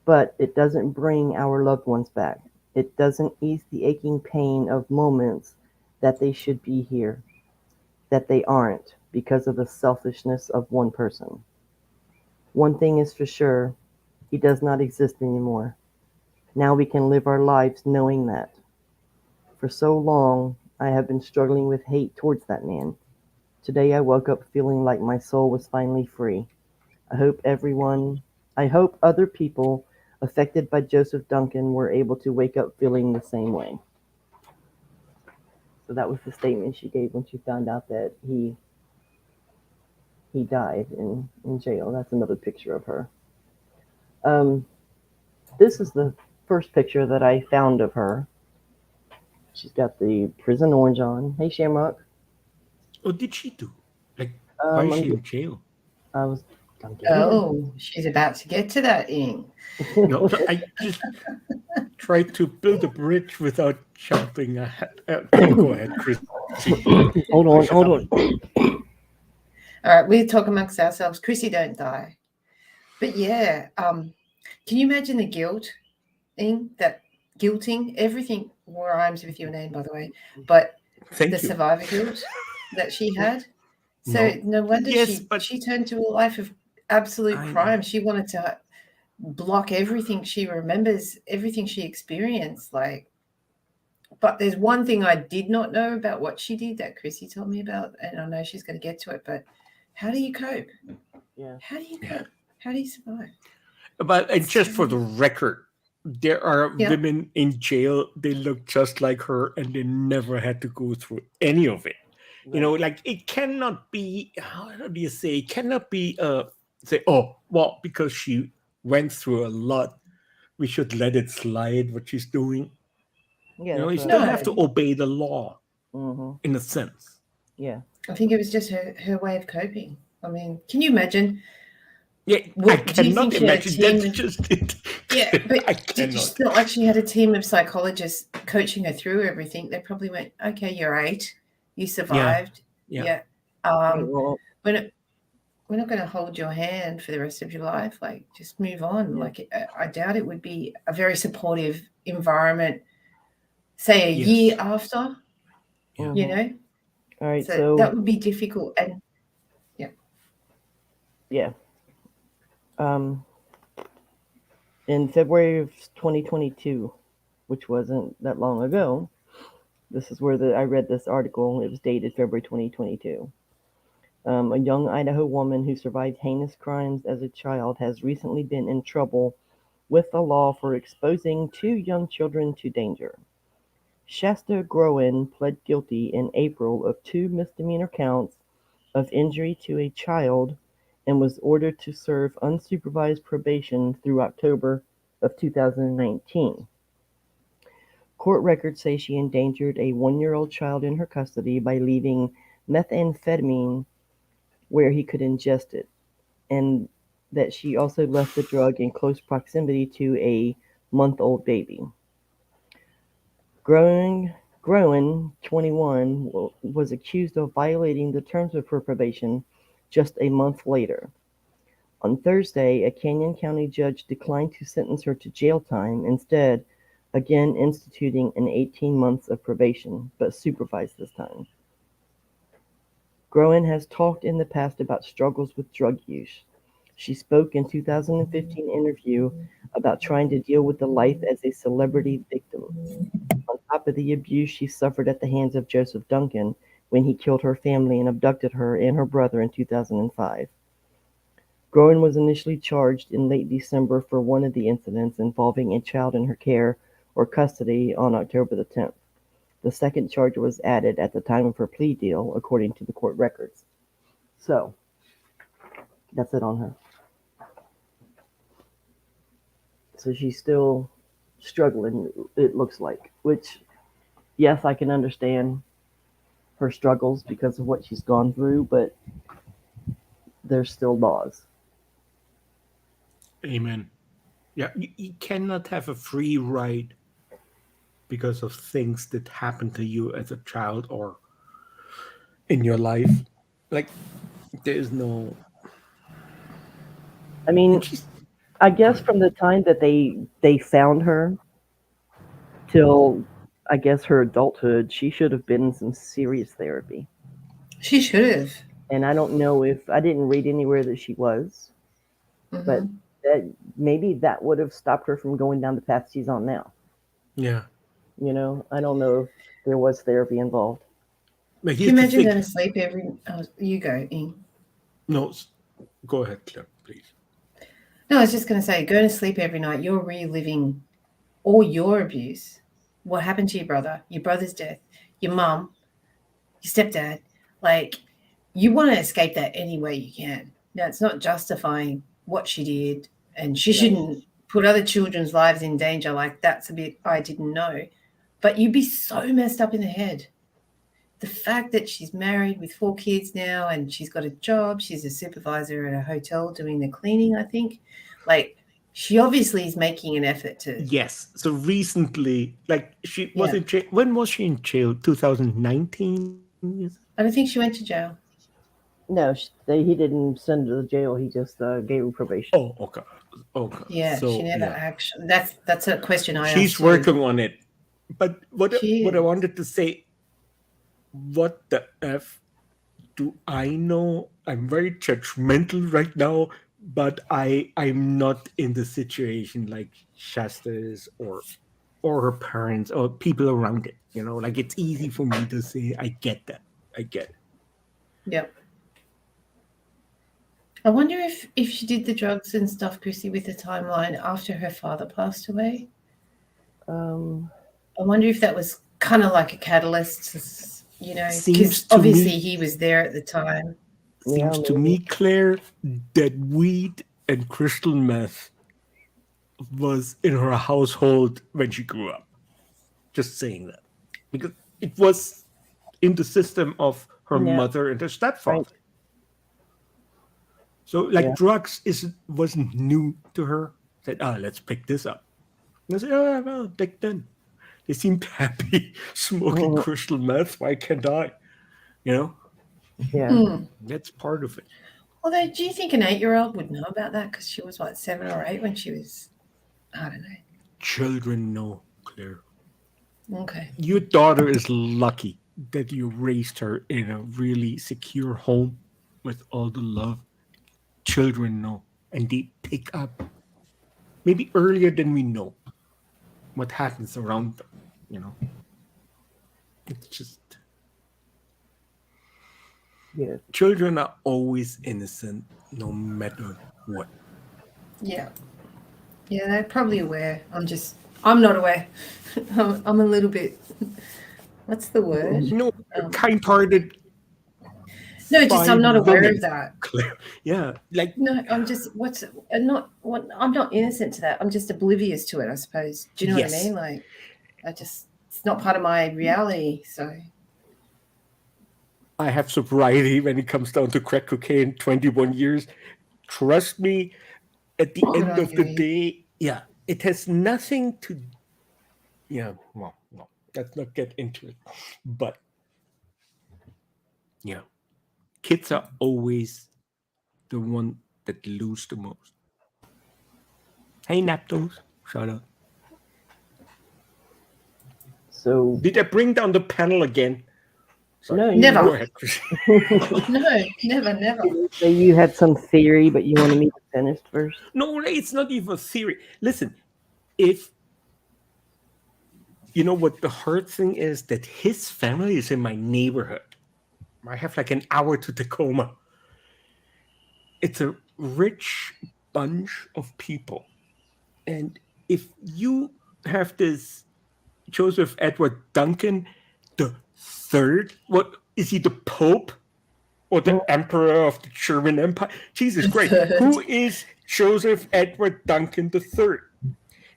but it doesn't bring our loved ones back. It doesn't ease the aching pain of moments that they should be here, that they aren't because of the selfishness of one person. One thing is for sure, he does not exist anymore. Now we can live our lives knowing that. For so long, I have been struggling with hate towards that man. Today I woke up feeling like my soul was finally free. I hope other people affected by Joseph Duncan were able to wake up feeling the same way. So that was the statement she gave when she found out that he died in jail. That's another picture of her. This is the first picture that I found of her. She's got the prison orange on. Hey, Shamrock. What did she do? Why is she in jail? She's about to get to that, Ing. No, I just tried to build a bridge without jumping ahead. Go ahead, Chris. Hold on. All right, we talk amongst ourselves. Chrissy, don't die. But yeah, can you imagine the guilt, Ing? That guilting, everything rhymes with your name, by the way. But survivor guilt that she had. So no wonder she turned to a life of absolute crime. She wanted to block everything she remembers, everything she experienced. But there's one thing I did not know about what she did that Chrissy told me about, and I know she's going to get to it. But How do you cope? Yeah. How do you Yeah. cope? How do you survive? But It's just for the terrible. record, there are Yeah. women in jail, they look just like her and they never had to go through any of it. You know, Right. like it cannot be, how do you say, it cannot be, say, oh, well, because she went through a lot, we should let it slide what she's doing. Yeah, You know, that's you what I still was have to No, saying. obey the law Mm-hmm. in a sense. Yeah. I think it was just her way of coping. I mean, can you imagine? Yeah, I What do you think cannot she had a imagine. That's team of? just it. Yeah, but I it's cannot. not like she had a team of psychologists coaching her through everything. They probably went, "Okay, you're 8, you Yeah, survived. yeah. Yeah, Right. Well, we're not we're not going to hold your hand for the rest of your life. Like, just move on." yeah. Like, I doubt it would be a very supportive environment. Say a year Yes. after, Yeah. you Mm-hmm. know, All right. so So, that would be difficult. And yeah, yeah. Um, in February of 2022, which wasn't that long ago, this is where I read this article. It was dated February 2022. A young Idaho woman who survived heinous crimes as a child has recently been in trouble with the law for exposing 2 young children to danger. Shasta Groene pled guilty in April of 2 misdemeanor counts of injury to a child and was ordered to serve unsupervised probation through October of 2019. Court records say she endangered a 1-year-old child in her custody by leaving methamphetamine where he could ingest it, and that she also left the drug in close proximity to a month-old baby. Groene, 21, was accused of violating the terms of her probation just a month later. On Thursday, a Canyon County judge declined to sentence her to jail time, instead again instituting an 18 months of probation, but supervised this time. Groene has talked in the past about struggles with drug use. She spoke in 2015 interview about trying to deal with the life as a celebrity victim, on top of the abuse she suffered at the hands of Joseph Duncan when he killed her family and abducted her and her brother in 2005. Groene was initially charged in late December for one of the incidents involving a child in her care or custody on October the 10th. The second charge was added at the time of her plea deal, according to the court records. So, that's it on her. So she's still struggling, it looks like, which, yes, I can understand her struggles because of what she's gone through, but there's still laws. Amen. Yeah, you cannot have a free ride because of things that happen to you as a child or in your life. Like there's no. I And mean, she's I go guess ahead. from the time that they found her till I guess her adulthood, she should have been in some serious therapy. she should have. And I don't know if I didn't read anywhere that she was, but Mm-hmm. that maybe that would have stopped her from going down the path she's on now. Yeah, I don't know if there was therapy involved. but Can you here's the imagine thing. going to sleep every? Oh, you go, Ing. No, go ahead, Claire, please. No, I was just going to say, going to sleep every night. You're reliving all your abuse. What happened to your brother? Your brother's death. Your mum. Your stepdad. Like, you want to escape that any way you can. Now, it's not justifying what she did, and she Right. shouldn't put other children's lives in danger. Like, that's a bit I didn't know. But you'd be so messed up in the head. The fact that she's married with 4 kids now and she's got a job, she's a supervisor at a hotel doing the cleaning, I think. Like, she obviously is making an effort to, Yes. So recently, like she was yeah. in jail. When was she in jail? 2019. I don't think she went to jail. No, he didn't send her to jail. He just gave her probation. Oh, okay. Okay. Yeah, she So never yeah, actually. That's a question I she's asked too. working on it. But She what I is. wanted to say, what the f do I know? I'm very judgmental right now, but I'm not in the situation like Shasta is or her parents or people around it. Like it's easy for me to say I get that. I get it. Yep. I wonder if she did the drugs and stuff, Chrissy, with the timeline after her father passed away. I wonder if that was kind of like a catalyst, Seems because to obviously me- he was there at the time. Seems to me, Claire, that weed and crystal meth was in her household when she grew up. Just saying that. Because it was in the system of her Yeah. mother and her stepfather. Right. So, like, Yeah. drugs wasn't new to her. Said, let's pick this up. And I said, oh, well, back then, they seemed happy smoking crystal meth. Why can't I? Yeah. That's part of it. Although, do you think an 8-year-old would know about that? Because she was, 7 or 8 when she was, I don't know. Children know, Claire. Okay. Your daughter is lucky that you raised her in a really secure home with all the love. Children know, and they pick up maybe earlier than we know what happens around them. It's just children are always innocent no matter what. Yeah, they're probably aware. I'm not aware. I'm a little bit, what's the word? No, kind-hearted. No, just I'm not aware of that. Yeah, like no, I'm just I'm not innocent to that. I'm just oblivious to it, I suppose. Do you know what I mean? Like, it's not part of my reality. So I have sobriety when it comes down to crack cocaine. 21 years. Trust me. At the end of the day, it has nothing to. Well, no, let's not get into it. But kids are always the one that lose the most. Hey, Naptos, shout out. So did I bring down the panel again? Sorry. No, never. Go ahead. No, never. So you had some theory, but you wanted me to finish first? No, it's not even a theory. Listen, if you know what the hard thing is, that his family is in my neighborhood. I have like an hour to Tacoma. It's a rich bunch of people. And if you have this Joseph Edward Duncan the third, what is he, the Pope or the Emperor of the German Empire? Jesus Christ. Who is Joseph Edward Duncan the third?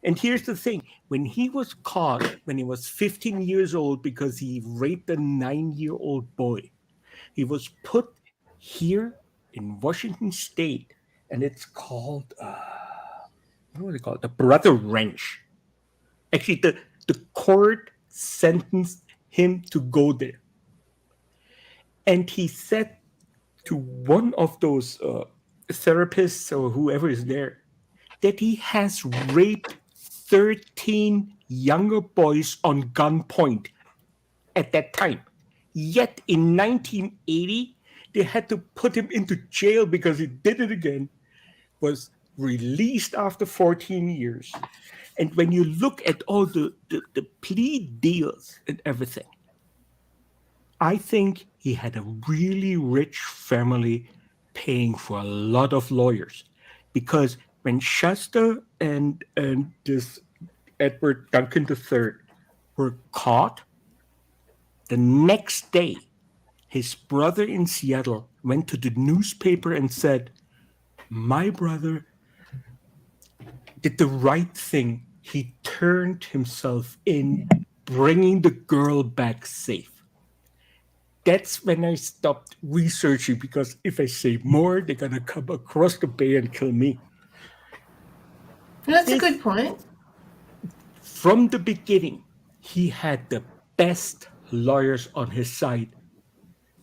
And here's the thing. When he was caught, when he was 15 years old because he raped a 9-year-old boy, he was put here in Washington State, and it's called, what is it called? The Brother Wrench. Actually, the court sentenced him to go there. And he said to one of those therapists or whoever is there that he has raped 13 younger boys on gunpoint at that time. Yet in 1980, they had to put him into jail because he did it again, was released after 14 years. And when you look at all the plea deals and everything, I think he had a really rich family paying for a lot of lawyers. Because when Shasta and this Edward Duncan III were caught, the next day, his brother in Seattle went to the newspaper and said, my brother did the right thing. He turned himself in, bringing the girl back safe. That's when I stopped researching, because if I say more, they're going to come across the bay and kill me. That's a good point. From the beginning, he had the best lawyers on his side.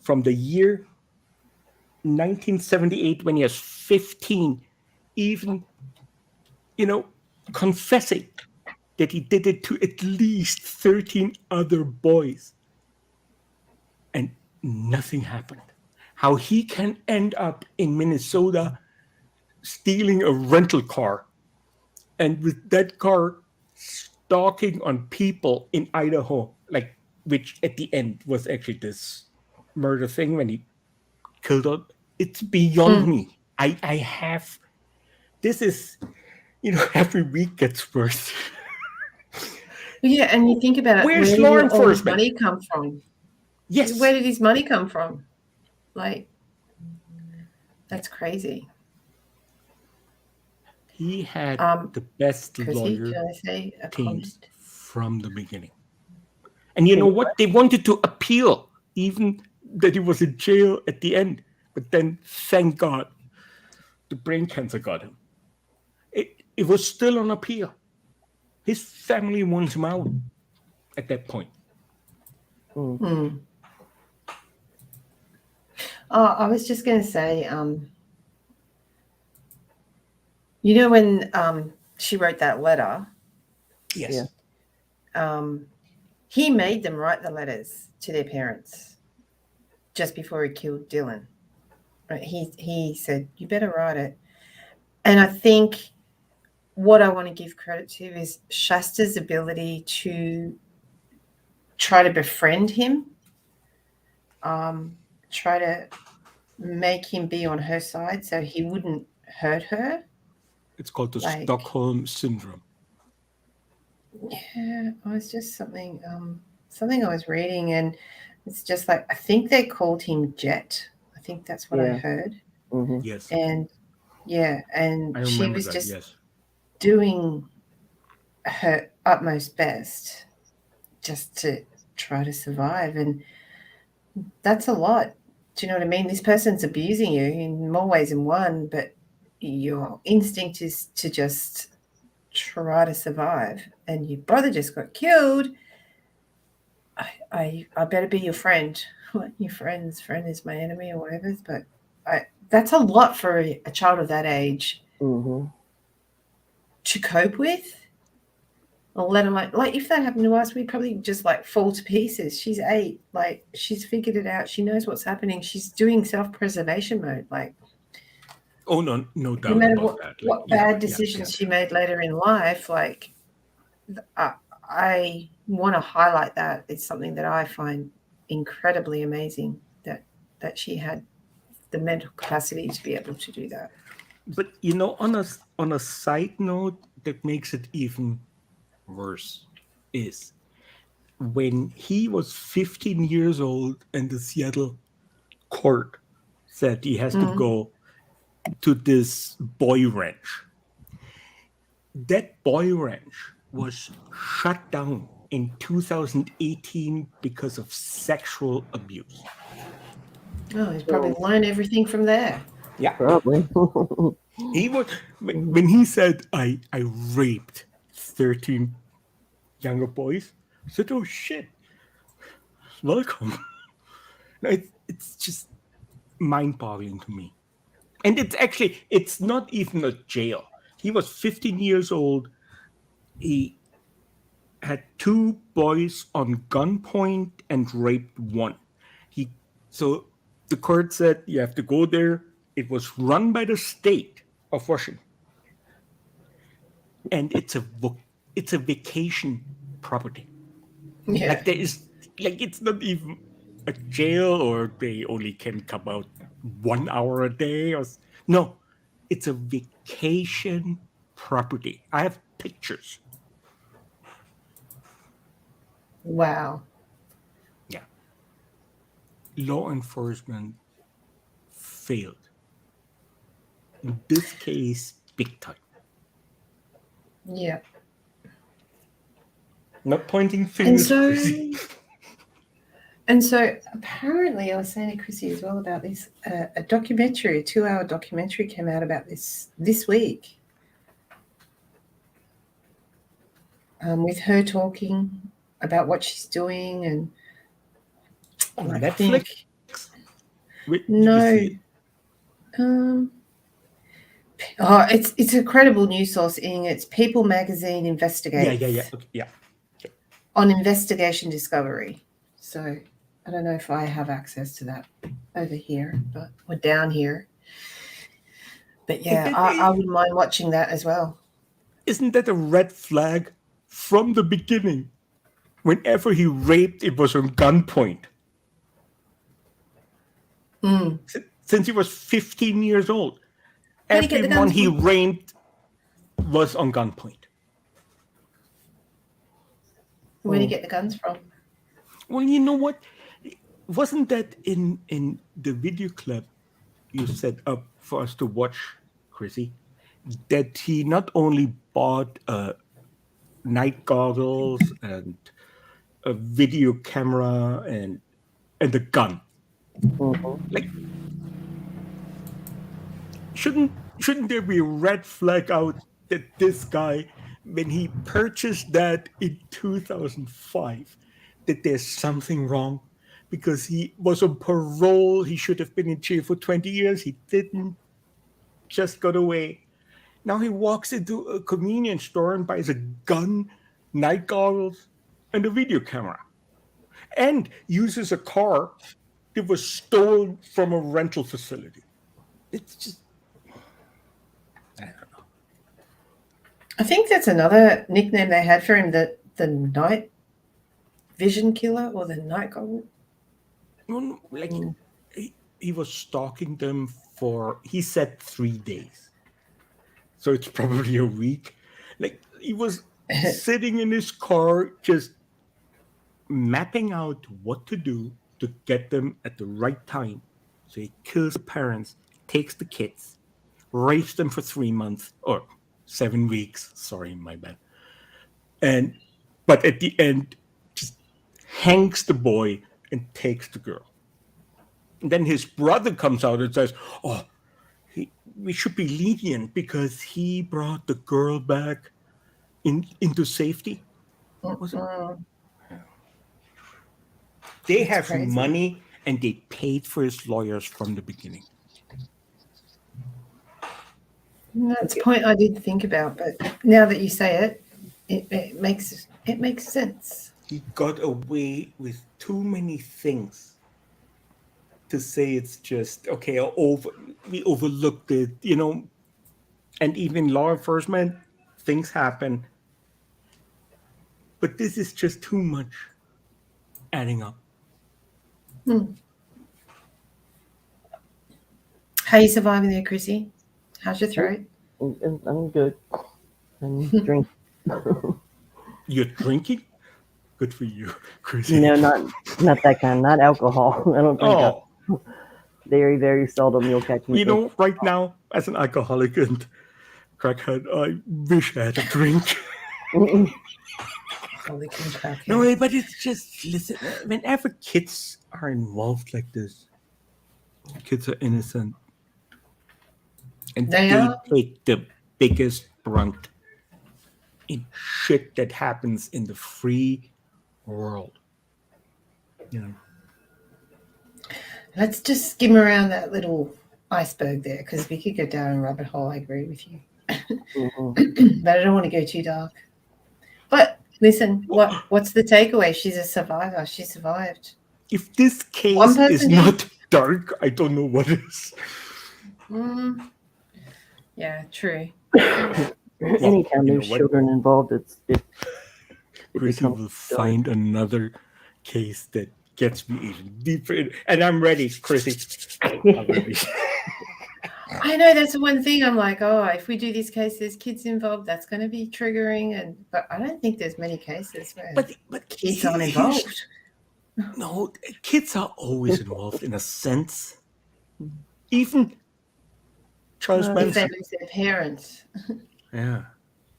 From the year 1978, when he was 15, even, confessing that he did it to at least 13 other boys. And nothing happened. How he can end up in Minnesota stealing a rental car, and with that car stalking on people in Idaho, which at the end was actually this murder thing when he killed up. It's beyond me. I have, this is, every week gets worse. Yeah, and you think about it, Where's where law did all his enforcement? money come from? Yes. Where did his money come from? Like, that's crazy. He had the best Chrissy, lawyer can I say a teams comment? from the beginning. And you know what? They wanted to appeal, even that he was in jail at the end. But then, thank God, the brain cancer got him. It was still on appeal. His family wants him out at that point. Oh, I was just going to say, when she wrote that letter, Yes. he made them write the letters to their parents just before he killed Dylan. Right? He said, you better write it. And I think what I want to give credit to is Shasta's ability to try to befriend him, try to make him be on her side so he wouldn't hurt her. It's called the Stockholm Syndrome. Yeah, it was just something I was reading, and it's just like, I think they called him Jet. I think that's what I heard. Mm-hmm. Yes. And and she was just doing her utmost best just to try to survive, and that's a lot. Do you know what I mean? This person's abusing you in more ways than one, but your instinct is to just try to survive, and your brother just got killed. I better be your friend. Your friend is my enemy or whatever. But that's a lot for a child of that age to cope with. Or let alone, like, if that happened to us, we'd probably just like fall to pieces. She's 8, like, she's figured it out. She knows what's happening. She's doing self-preservation mode. Like, oh no doubt no matter about that. What bad decisions she made later in life, like, I want to highlight that. It's something that I find incredibly amazing that she had the mental capacity to be able to do that. But on a side note that makes it even worse is when he was 15 years old and the Seattle court said he has to go to this boy ranch. That boy ranch was shut down in 2018 because of sexual abuse. Oh, he's probably learned everything from there. Yeah, Probably. he was, when he said I raped 13 younger boys, I said, oh shit, welcome. It's just mind-boggling to me. And it's not even a jail. He was 15 years old. He had 2 boys on gunpoint and raped 1. So the court said you have to go there. It was run by the state of Washington. And it's a vacation property. Yeah. Like it's not even a jail, or they only can come out 1 hour a day. No, it's a vacation property. I have pictures. Wow. Yeah. Law enforcement failed. In this case, big time. Yeah. Not pointing fingers. And so apparently, I was saying to Chrissy as well about this, a documentary, a 2-hour documentary came out about this week, with her talking about what she's doing. And on I Netflix? No. It's a credible news source. It's People Magazine investigates. Yeah. Okay, yeah. On investigation discovery. So I don't know if I have access to that over here, or down here. But yeah, I wouldn't mind watching that as well. Isn't that a red flag from the beginning? Whenever he raped, it was on gunpoint. Since he was 15 years old. Where'd he get the Everyone guns he from? raped was on gunpoint. Where'd he get the guns from? Well, you know what? Wasn't that in the video clip you set up for us to watch, Chrissy? That he not only bought night goggles and a video camera and a gun. Like, shouldn't there be a red flag out that this guy, when he purchased that in 2005, that there's something wrong? Because he was on parole, he should have been in jail for 20 years. He didn't, just got away. Now he walks into a convenience store and buys a gun, night goggles, and a video camera, and uses a car that was stolen from a rental facility. It's just, I don't know. I think that's another nickname they had for him, the night vision killer or the night goggle. Well, like, he was stalking them for, he said 3 days. So it's probably a week. Like, he was sitting in his car just mapping out what to do to get them at the right time. So he kills the parents, takes the kids, rapes them for 3 months or 7 weeks. Sorry, my bad. But at the end, just hangs the boy and takes the girl. And then his brother comes out and says, "Oh, we should be lenient because he brought the girl back into safety." Was it? They have crazy. money and they paid for his lawyers from the beginning. That's a point I did think about, but now that you say it, it makes sense. He got away with too many things to say it's just, okay, we overlooked it, and even law enforcement, things happen. But this is just too much adding up. How are you surviving there, Chrissy? How's your throat? I'm good. I'm drinking. You're drinking? Good for you, Chrissy. No, not that kind. Not alcohol. I don't drink alcohol. Very, very seldom you'll catch me. Right now, as an alcoholic and crackhead, I wish I had a drink. No, but it's just, listen, whenever kids are involved like this, kids are innocent. And they take the biggest brunt in shit that happens in the free world. Let's just skim around that little iceberg there, because we could go down a rabbit hole. I agree with you. But I don't want to go too dark. But listen, what's the takeaway? She's a survivor. She survived. If this case is not dark, I don't know what is. Yeah, true. Anytime there's children involved, Chrissy will find another case that gets me even deeper. And I'm ready, Chrissy. I'm ready. I know, that's the one thing I'm like, if we do this case, there's kids involved, that's going to be triggering. But I don't think there's many cases where but kids aren't involved. No, kids are always involved in a sense. Even Charles Manson. If they lose their parents. Yeah.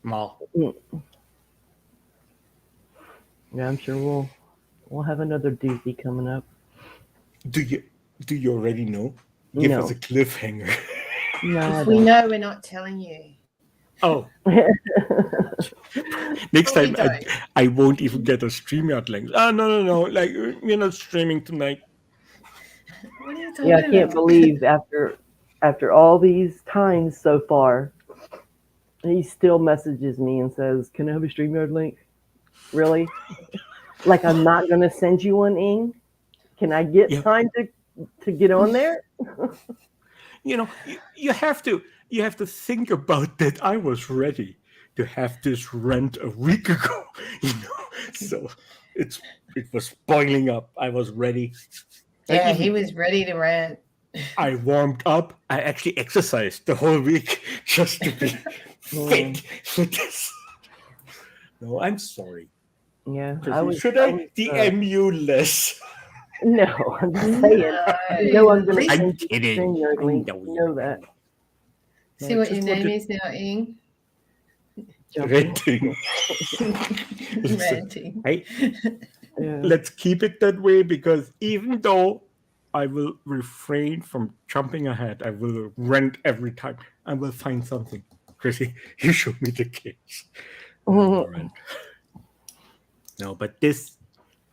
Well. Yeah, I'm sure we'll have another doozy coming up. Do you already know? Give us a cliffhanger. No, we know, we're not telling you. Oh. Next time I won't even get a StreamYard link. No. Like, we're not streaming tonight. What are you talking about? I can't believe after all these times so far, he still messages me and says, "Can I have a StreamYard link?" Really? Like, I'm not going to send you one, Ing? Can I get time to get on there? You have to think about that. I was ready to have this rant a week ago, so it was boiling up. I was ready. Yeah, he was ready to rant. I warmed up. I actually exercised the whole week just to be fit for this. No, I'm sorry. Yeah, Should I DM you less? No, I'm just saying. You know I'm going to I'm send you the kidding. StreamYard I link. know You know I that. know. See I what your just name wanted- is now, Ing? Jumping. Ranting. Ranting. Hey, Yeah. let's keep it that way, because even though I will refrain from jumping ahead, I will rant every time. I will find something. Chrissy, you show me the case. Rant. No, but this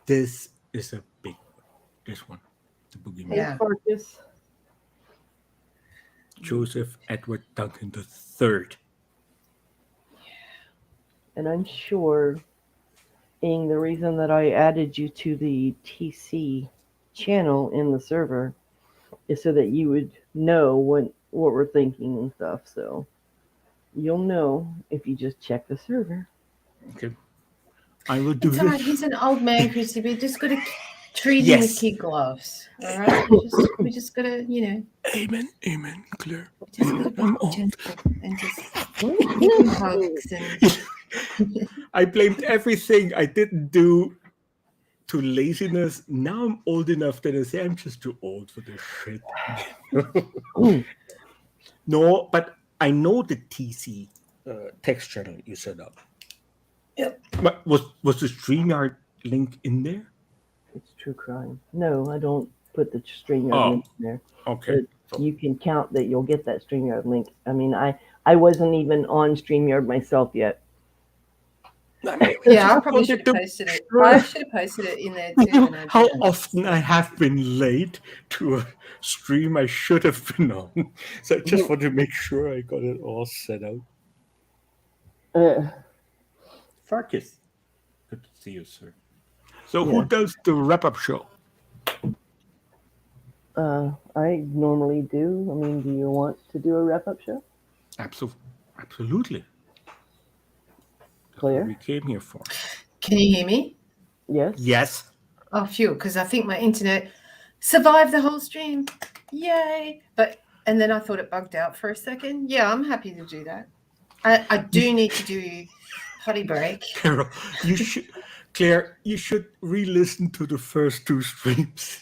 is a big one. This one, the Boogyman. Yeah. Farkas. Joseph Edward Duncan III. And I'm sure, Ing, the reason that I added you to the TC channel in the server is so that you would know what we're thinking and stuff. So you'll know if you just check the server. Okay. I will do It's all right. this. He's an old man, Chrissy. We just got to treat him Yes. with kid gloves. All right. We just got to, Amen, Claire. we just got to I'm be old. gentle and just give him hugs and. I blamed everything I didn't do to laziness. Now I'm old enough that I say I'm just too old for this shit. No, but I know the TC text channel you set up. Yep. But was the StreamYard link in there? It's true crime. No, I don't put the StreamYard link in there. Okay. But you can count that you'll get that StreamYard link. I mean, I wasn't even on StreamYard myself yet. Yeah, I probably should have posted it. I should have posted it in there too. You know and I how didn't. often I have been late to a stream I should have been on. So I just want to make sure I got it all set out. Farkas. Good to see you, sir. So who does the wrap-up show? I normally do. I mean, do you want to do a wrap-up show? Absolutely. That's Claire? what we came here for. Can you hear me? Yes? Yes. Oh, phew, because I think my internet survived the whole stream. Yay. And then I thought it bugged out for a second. Yeah, I'm happy to do that. I do need to do potty break. Carol, Claire, you should re-listen to the first two streams.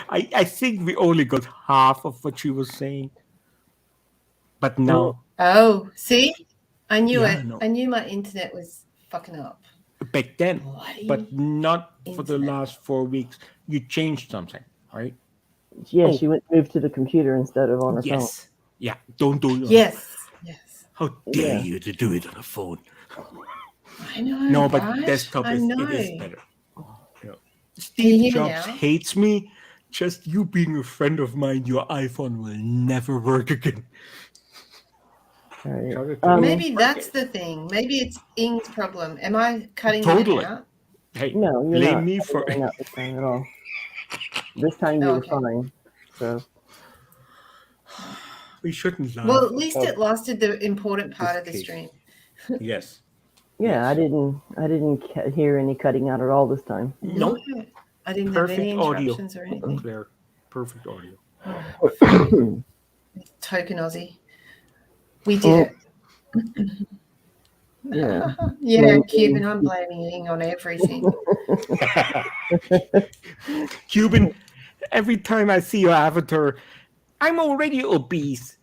I think we only got half of what she was saying. But now... Oh, see? I knew Yeah, it. no. I knew my internet was fucking up. Back then, Bloody but not for the internet. last 4 weeks. You changed something, right? Yeah, she moved to the computer instead of on her phone. Yes. Yeah, don't do it. Yes. How dare you to do it on a phone? I know. No, but right? desktop I it know. is better. Yeah. Can you Steve hear me Jobs now? hates me. Just you being a friend of mine, your iPhone will never work again. All right. Maybe that's the thing. Maybe it's Ing's problem. Am I cutting Totally. it out? Hey, No, you're blame not. me for Not this time at all. This time you were Okay. fine. So we shouldn't laugh. Well, at least about it lasted the important part this of the case. stream. Yes. yeah, Yes. I didn't hear any cutting out at all this time. No. I didn't have any Perfect audio. interruptions or anything. Claire, perfect audio. Token Aussie. We did Yeah. it. Yeah, Cuban, I'm blaming Ing on everything. Cuban, every time I see your avatar, I'm already obese.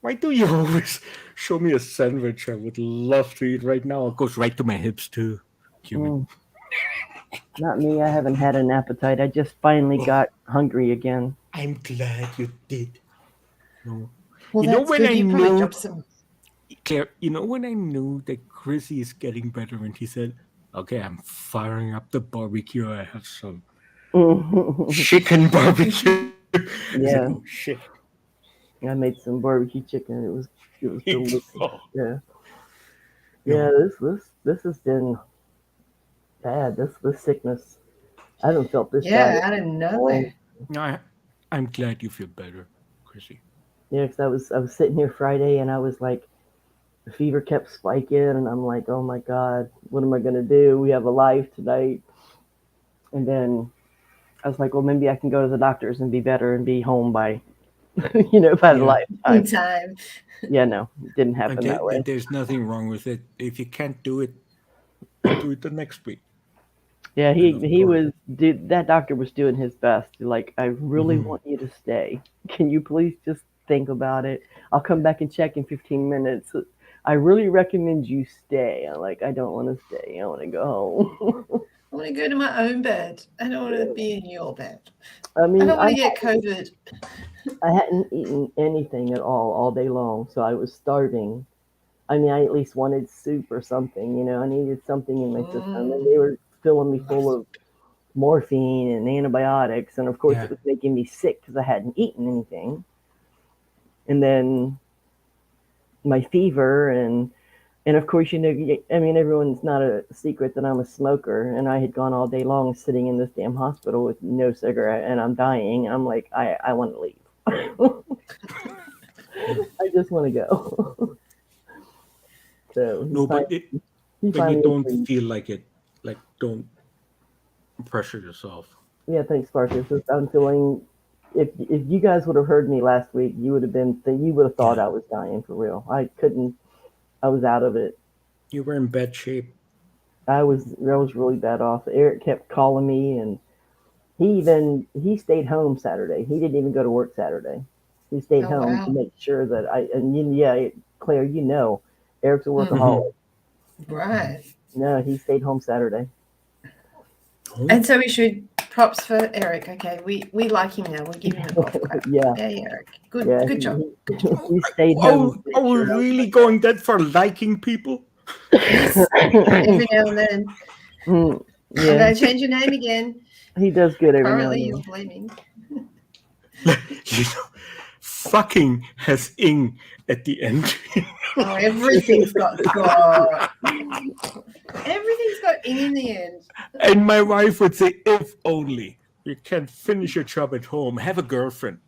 Why do you always show me a sandwich I would love to eat right now? It goes right to my hips too, Cuban. Not me. I haven't had an appetite. I just finally got hungry again. I'm glad you did. No. Well, You know that's when good. I You probably knew- dropped some. Claire, you know when I knew that Chrissy is getting better and he said, okay, I'm firing up the barbecue. I have some chicken barbecue. I said, Yeah. oh, shit. I made some barbecue chicken. It was delicious. Oh. Yeah. Yeah. Yeah, this has been bad. This sickness. I haven't felt this Yeah, bad. out of nowhere. No, I'm glad you feel better, Chrissy. Yeah, because I was sitting here Friday and I was like, the fever kept spiking and I'm like, oh my God, what am I gonna do? We have a live tonight. And then I was like, well, maybe I can go to the doctor's and be better and be home by If I had a Yeah. lifetime. time. Yeah, no, it didn't happen that way. There's nothing wrong with it. If you can't do it, do it the next week. Yeah, And of he course, was that doctor was doing his best. Like, I really Mhm. want you to stay. Can you please just think about it? I'll come back and check in 15 minutes. I really recommend you stay. I'm like, I don't want to stay. I want to go home. I want to go to my own bed. I don't want to be in your bed. I I mean, don't want to get COVID. I hadn't eaten anything at all day long, so I was starving. I mean, I at least wanted soup or something. I needed something in my system, and they were filling me full of morphine and antibiotics, and of course Yeah. it was making me sick because I hadn't eaten anything. And then my fever, and of course, I mean, everyone's not a secret that I'm a smoker, and I had gone all day long sitting in this damn hospital with no cigarette, and I'm dying. I'm like, I want to leave. I just want to go. So No, but he when you finally don't agreed. feel like it, like don't pressure yourself. Yeah, thanks, Marcus. I'm feeling. If you guys would have heard me last week, you would have thought Yeah. I was dying for real. I couldn't. I was out of it. You were in bad shape. I was really bad off. Eric kept calling me, and he stayed home Saturday. He didn't even go to work Saturday. He stayed Oh, home to wow. make sure that yeah, Claire, Eric's a Mhm. workaholic. Right. No, he stayed home Saturday. Oh, And so we should props for Eric. Okay, we like him now. We're giving him a golf clap. Yeah, Hey, Eric. Good yeah, good job. Good job. he stayed home to are make we sure I was really going that for liking people? Yes. Every now and then. Mm, I'm yeah, going to change your name again. he does good every now Currently, and you're then. blaming. Fucking has ing at the end. Oh, everything's got everything's got ing in the end. And my wife would say, if only you can finish your job at home, have a girlfriend.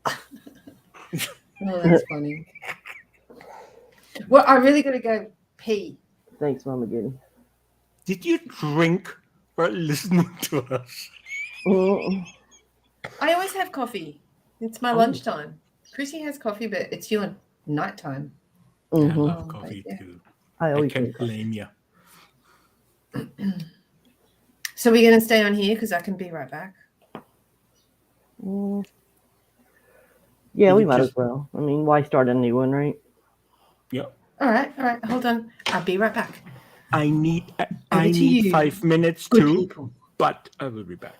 Oh, that's funny. Well, I really got to go pee. Thanks, Mama Goody. Did you drink while listening to us? Mm, I always have coffee. It's my lunchtime. Chrissy has coffee, but it's your nighttime. I mhm. love coffee thank too. I I always can't drink. blame you. So we're going to stay on here because I can be right back. Mm. Yeah, we might as well. I mean, why start a new one, right? Yeah. All right. Hold on. I'll be right back. I need Over to you, 5 minutes good too, people. but I will be back.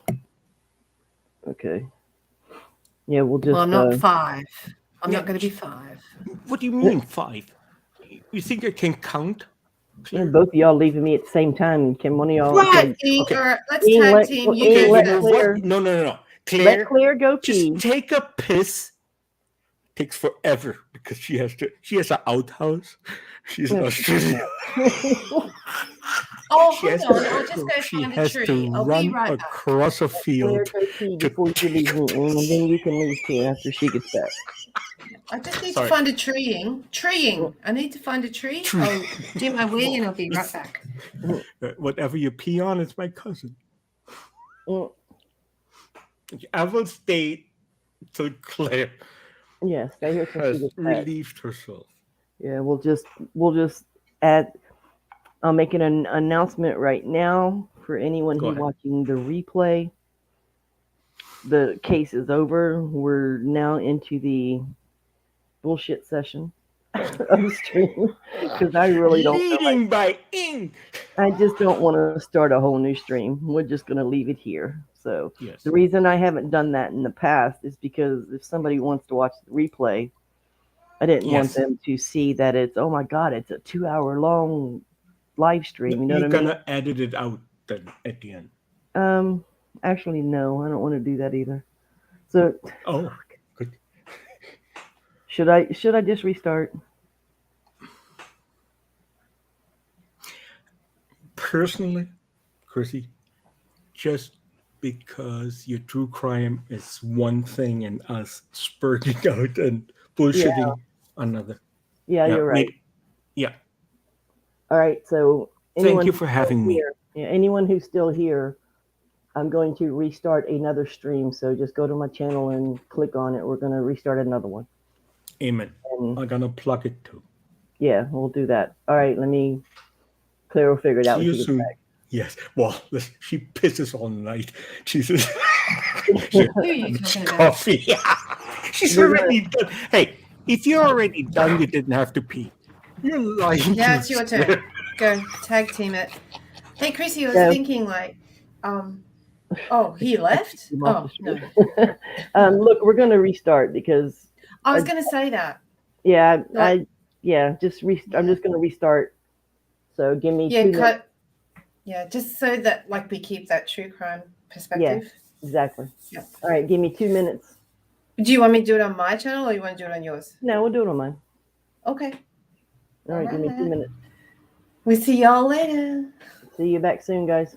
Okay. Yeah, we'll just. Well, I'm not 5. I'm Yeah. not going to be 5. What do you mean 5? You think I can count? Both of y'all leaving me at the same time. Can one of y'all? Right, Ing, Okay. all right, let's Ing, tag team. You Okay, go let you know first. Claire- what? No. Let Claire, Claire go just pee. take a piss. Takes forever because she has an outhouse. She's in Australia. Oh, She hold has on. to- I'll just go she find a has tree. to I'll be run right back. across a Claire, field. go pee before you leave me, Ing, and then you can leave too after she gets back. I just need Sorry. to find a tree, Ing. Treeing. I need to find a tree. I'll do my wee and I'll be right back. Whatever you pee on, it's my cousin. Mm, I will stay till Claire yeah, stay here till she has gets back. relieved herself. Yeah, we'll just add. I'll make an announcement right now for anyone Go who ahead. watching the replay. The case is over. We're now into the bullshit session of the stream because I really don't feel like. Leading by Ing. I just don't want to start a whole new stream. We're just going to leave it here. So Yes. the reason I haven't done that in the past is because if somebody wants to watch the replay, I didn't want Yes. them to see that it's, oh my God, it's a 2-hour long live stream. You know You're what I mean? gonna edit it out then at the end. Actually, no, I don't want to do that either. So Oh, good. should I just restart? Personally, Chrissy, just because your true crime is one thing and us spurting out and bullshitting another. Yeah, you're right. maybe- yeah. All right, so Thank you for having me. here, yeah, anyone who's still here, I'm going to restart another stream. So just go to my channel and click on it. We're going to restart another one. Amen. And I'm gonna plug it too. yeah, we'll do that. All right, Claire will figure it out See when you she gets soon. back. Yes. Well, she pisses all night. Jesus. Who are you talking about? Coffee. She's We're already done. Hey, if you're already done, you didn't have to pee. You're lying. Now to it's your us. turn. Go tag team it. Hey, Chrissy, I was Yeah. thinking like, oh, he left? I'm off Oh, the no. stream. Look, we're going to restart because I was going to say that. yeah, Like- I'm just going to restart. So give me 2 minutes. Yeah, just so that like we keep that true crime perspective. Exactly. Yeah. All right, give me 2 minutes. Do you want me to do it on my channel or you want to do it on yours? No, we'll do it on mine. Okay. All right, give me 2 minutes. We'll see y'all later. See you back soon, guys.